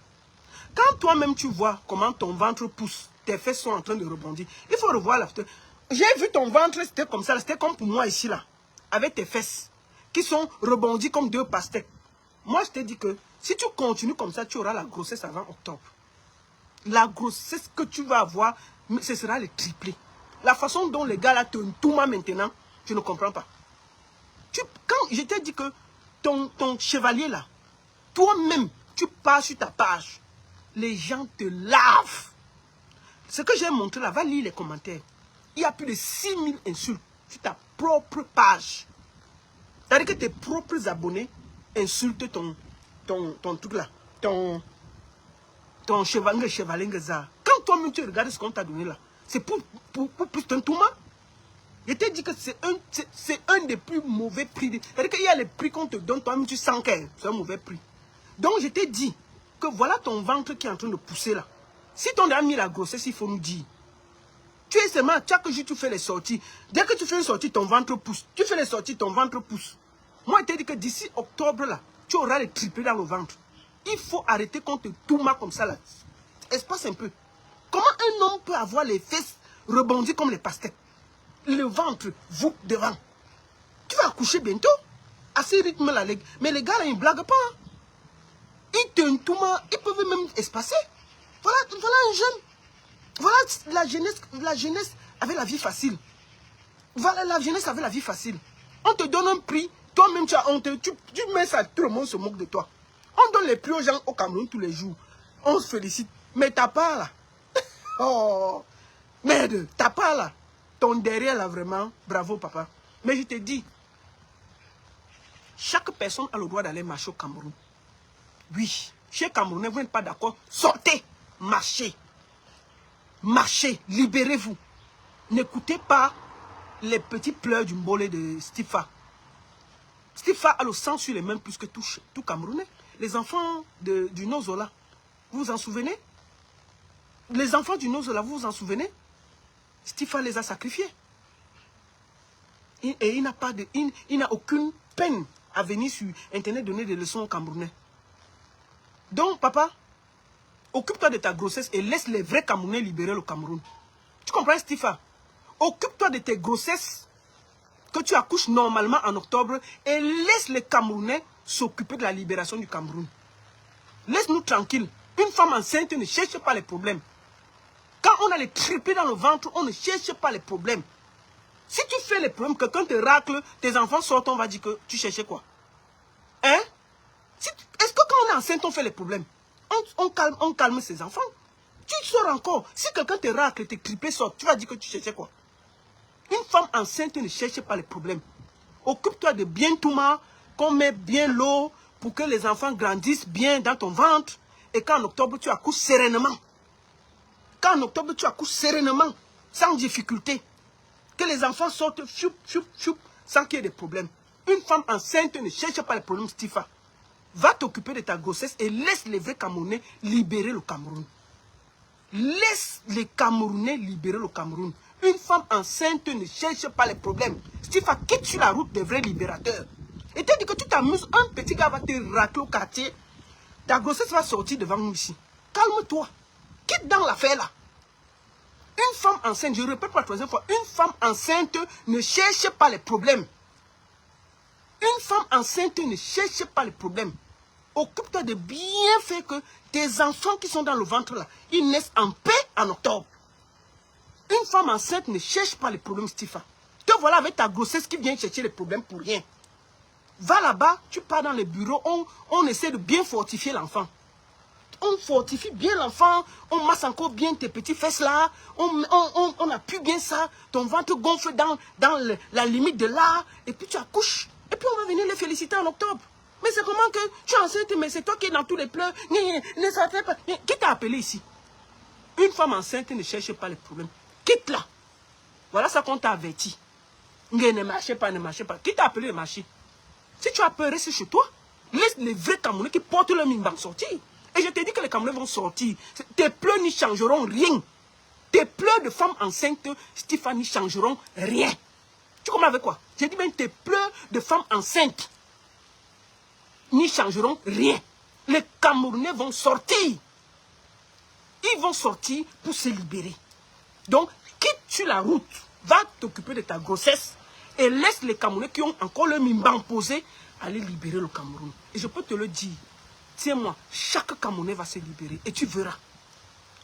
Quand toi-même tu vois comment ton ventre pousse, tes fesses sont en train de rebondir, il faut revoir la photo. J'ai vu ton ventre, c'était comme ça, c'était comme pour moi ici là, avec tes fesses qui sont rebondies comme 2 pastèques. Moi je t'ai dit que si tu continues comme ça, tu auras la grossesse avant octobre. La grossesse que tu vas avoir, ce sera le triplé. La façon dont les gars là te tournent maintenant, je ne comprends pas. Quand je t'ai dit que ton chevalier là, toi-même, tu pars sur ta page, les gens te lavent. Ce que j'ai montré là, va lire les commentaires. Il y a plus de 6000 insultes sur ta propre page. C'est-à-dire que tes propres abonnés insultent ton truc là, ton chevalier. Quand toi-même tu regardes ce qu'on t'a donné là, c'est pour plus d'un tourment. Je t'ai dit que c'est un des plus mauvais prix. C'est-à-dire qu'il y a les prix qu'on te donne, toi-même tu sens que c'est un mauvais prix. Donc je t'ai dit que voilà ton ventre qui est en train de pousser là. Si ton a mis la grossesse, il faut nous dire. Tu es seulement, chaque jour tu fais les sorties. Dès que tu fais une sortie, ton ventre pousse. Tu fais les sorties, ton ventre pousse. Moi je t'ai dit que d'ici octobre là, tu auras les triplés dans le ventre. Il faut arrêter qu'on te tourne comme ça là. Espace un peu. Comment un homme peut avoir les fesses rebondies comme les pastèques? Le ventre, vous, devant. Tu vas accoucher bientôt. À ce rythme-là, mais les gars, là, ils ne blaguent pas. Ils te tournent, ils peuvent même espacer. Voilà un jeune. Voilà la jeunesse avec la vie facile. Voilà la jeunesse avec la vie facile. On te donne un prix, toi-même tu as honte, tu mets ça, tout le monde se moque de toi. On donne les prix aux gens au Cameroun tous les jours. On se félicite. Mais t'as pas là. Oh, merde, t'as pas là. Ton derrière là, vraiment, bravo papa. Mais je te dis, chaque personne a le droit d'aller marcher au Cameroun. Oui, chez Camerounais, vous n'êtes pas d'accord, sortez, marchez. Marchez, libérez-vous. N'écoutez pas les petits pleurs du mbolé de Stifa. Stifa a le sang sur les mains plus que tout Camerounais. Les enfants du Nozola, vous vous en souvenez? Les enfants du Nozola, vous vous en souvenez? Stifa les a sacrifiés. Et il n'a aucune peine à venir sur Internet donner des leçons aux Camerounais. Donc, papa, occupe-toi de ta grossesse et laisse les vrais Camerounais libérer le Cameroun. Tu comprends, Stifa? Occupe-toi de tes grossesses que tu accouches normalement en octobre et laisse les Camerounais s'occuper de la libération du Cameroun. Laisse-nous tranquilles. Une femme enceinte ne cherche pas les problèmes. Quand on a les triplés dans le ventre, on ne cherche pas les problèmes. Si tu fais les problèmes, quelqu'un te racle, tes enfants sortent, on va dire que tu cherchais quoi? Hein? Est-ce que quand on est enceinte, on fait les problèmes? On calme ses enfants. Tu sors encore. Si quelqu'un te racle, tes triplés sortent, tu vas dire que tu cherchais quoi? Une femme enceinte ne cherche pas les problèmes. Occupe-toi de bien tout qu'on met bien l'eau pour que les enfants grandissent bien dans ton ventre. Et qu'en octobre, tu accouches sereinement. Qu'en octobre, tu accouches sereinement, sans difficulté. Que les enfants sortent sans qu'il y ait des problèmes. Une femme enceinte ne cherche pas les problèmes, Stifa. Va t'occuper de ta grossesse et laisse les vrais Camerounais libérer le Cameroun. Laisse les Camerounais libérer le Cameroun. Une femme enceinte ne cherche pas les problèmes. Stifa, quitte sur la route des vrais libérateurs. Et t'as dit que tu t'amuses, un petit gars va te racler au quartier. Ta grossesse va sortir devant nous ici. Calme-toi. Quitte dans l'affaire là. Une femme enceinte, je répète pour la troisième fois, une femme enceinte ne cherche pas les problèmes. Une femme enceinte ne cherche pas les problèmes. Occupe-toi de bien faire que tes enfants qui sont dans le ventre là, ils naissent en paix en octobre. Une femme enceinte ne cherche pas les problèmes, Stéphane. Te voilà avec ta grossesse qui vient chercher les problèmes pour rien. Va là-bas, tu pars dans les bureaux, on essaie de bien fortifier l'enfant. On fortifie bien l'enfant, on masse encore bien tes petits fesses là, on appuie bien ça, ton ventre gonfle dans la limite de là, et puis tu accouches. Et puis on va venir les féliciter en octobre. Mais c'est comment que tu es enceinte, mais c'est toi qui es dans tous les pleurs. Ne sortez pas. Qui t'a appelé ici? Une femme enceinte ne cherche pas les problèmes. Quitte-la. Voilà ça qu'on t'a averti. Ne marchez pas, ne marchez pas. Qui t'a appelé de marcher? Si tu as peur, reste chez toi. Laisse les vrais Camerounais qui portent le mimban sortir. Et je te dis que les Camerounais vont sortir. Tes pleurs n'y changeront rien. Tes pleurs de femme enceinte, Stéphane, n'y changeront rien. Tu comprends avec quoi? J'ai dit même tes pleurs de femme enceinte n'y changeront rien. Les Camerounais vont sortir. Ils vont sortir pour se libérer. Donc, quitte sur la route, va t'occuper de ta grossesse et laisse les Camerounais qui ont encore le mimban posé aller libérer le Cameroun. Et je peux te le dire, tiens-moi, chaque Camerounais va se libérer et tu verras.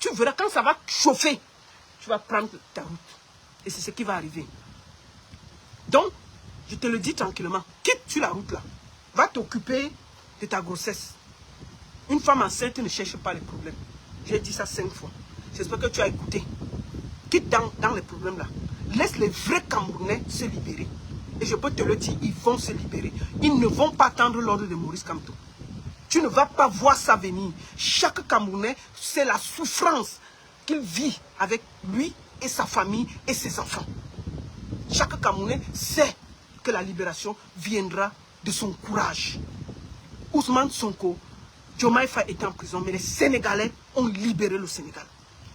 Tu verras quand ça va chauffer, tu vas prendre ta route. Et c'est ce qui va arriver. Donc, je te le dis tranquillement, quitte sur la route là. Va t'occuper de ta grossesse. Une femme enceinte ne cherche pas les problèmes. J'ai dit ça 5 fois. J'espère que tu as écouté. Quitte dans les problèmes là. Laisse les vrais Camerounais se libérer. Et je peux te le dire, ils vont se libérer. Ils ne vont pas attendre l'ordre de Maurice Kamto. Tu ne vas pas voir ça venir. Chaque Camerounais, c'est la souffrance qu'il vit avec lui et sa famille et ses enfants. Chaque Camerounais sait que la libération viendra de son courage. Ousmane Sonko, Diomaye Faye était en prison, mais les Sénégalais ont libéré le Sénégal.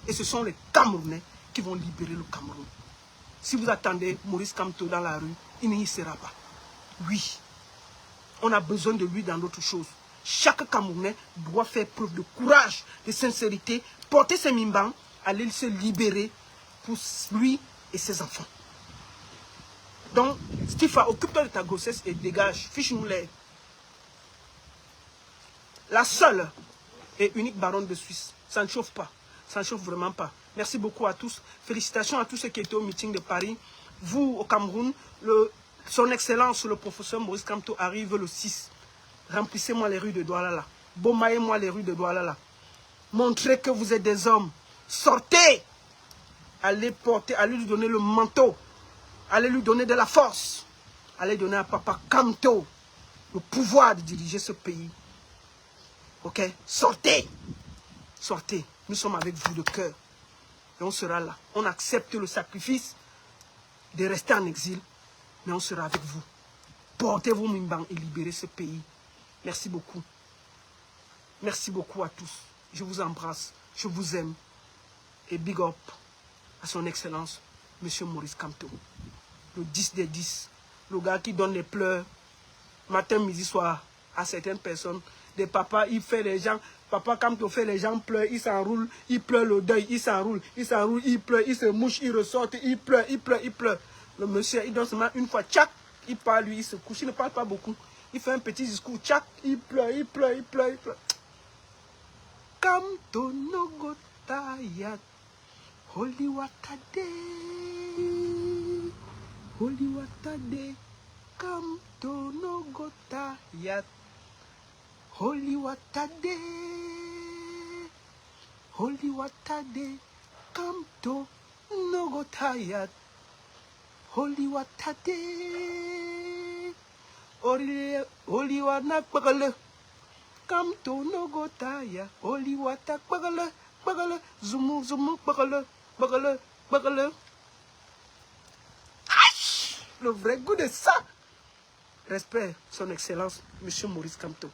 Et ce sont les Camerounais qui vont libérer le Cameroun. Si vous attendez Maurice Kamto dans la rue, il n'y sera pas. Oui, on a besoin de lui dans d'autres choses. Chaque Camerounais doit faire preuve de courage, de sincérité, porter ses mimbans, aller se libérer pour lui et ses enfants. Donc, Stéphane, occupe-toi de ta grossesse et dégage, fiche-nous l'air. La seule et unique baronne de Suisse, ça ne chauffe pas, ça ne chauffe vraiment pas. Merci beaucoup à tous. Félicitations à tous ceux qui étaient au meeting de Paris. Vous, au Cameroun, son Excellence, le professeur Maurice Kamto, arrive le 6. Remplissez-moi les rues de Douala. Bomaillez-moi les rues de Douala. Montrez que vous êtes des hommes. Sortez. Allez porter, allez lui donner le manteau. Allez lui donner de la force. Allez donner à Papa Kamto le pouvoir de diriger ce pays. Ok? Sortez. Sortez. Nous sommes avec vous de cœur. Et on sera là. On accepte le sacrifice de rester en exil. Mais on sera avec vous. Portez vos mimbans et libérez ce pays. Merci beaucoup. Merci beaucoup à tous. Je vous embrasse. Je vous aime. Et big up à son excellence, M. Maurice Kamto. Le 10 des 10. Le gars qui donne les pleurs matin, midi, soir à certaines personnes. Des papas, il fait les gens. Papa Kamto fait les gens pleurer, il s'enroule, il pleure le deuil, il s'enroule, il pleure, il se mouche, il ressort, il pleure, il pleure, il pleure. Le monsieur, il donne seulement une fois, tchac, il parle, lui, il se couche, il ne parle pas beaucoup. Il fait un petit discours, tchac, il pleure, il pleure, il pleure, il pleure. Kamto no gotayat, holy watade, holy watade, Kamto no gotayat. Holy watade, holy watade, Kamto no go tired. Holy watade, holy wana bagale, Kamto no go tired. Holy wata bagale, bagale, zumu zumu bagale, bagale, bagale. Le vrai goût de ça. Respect, son excellence, Monsieur Maurice Kamto.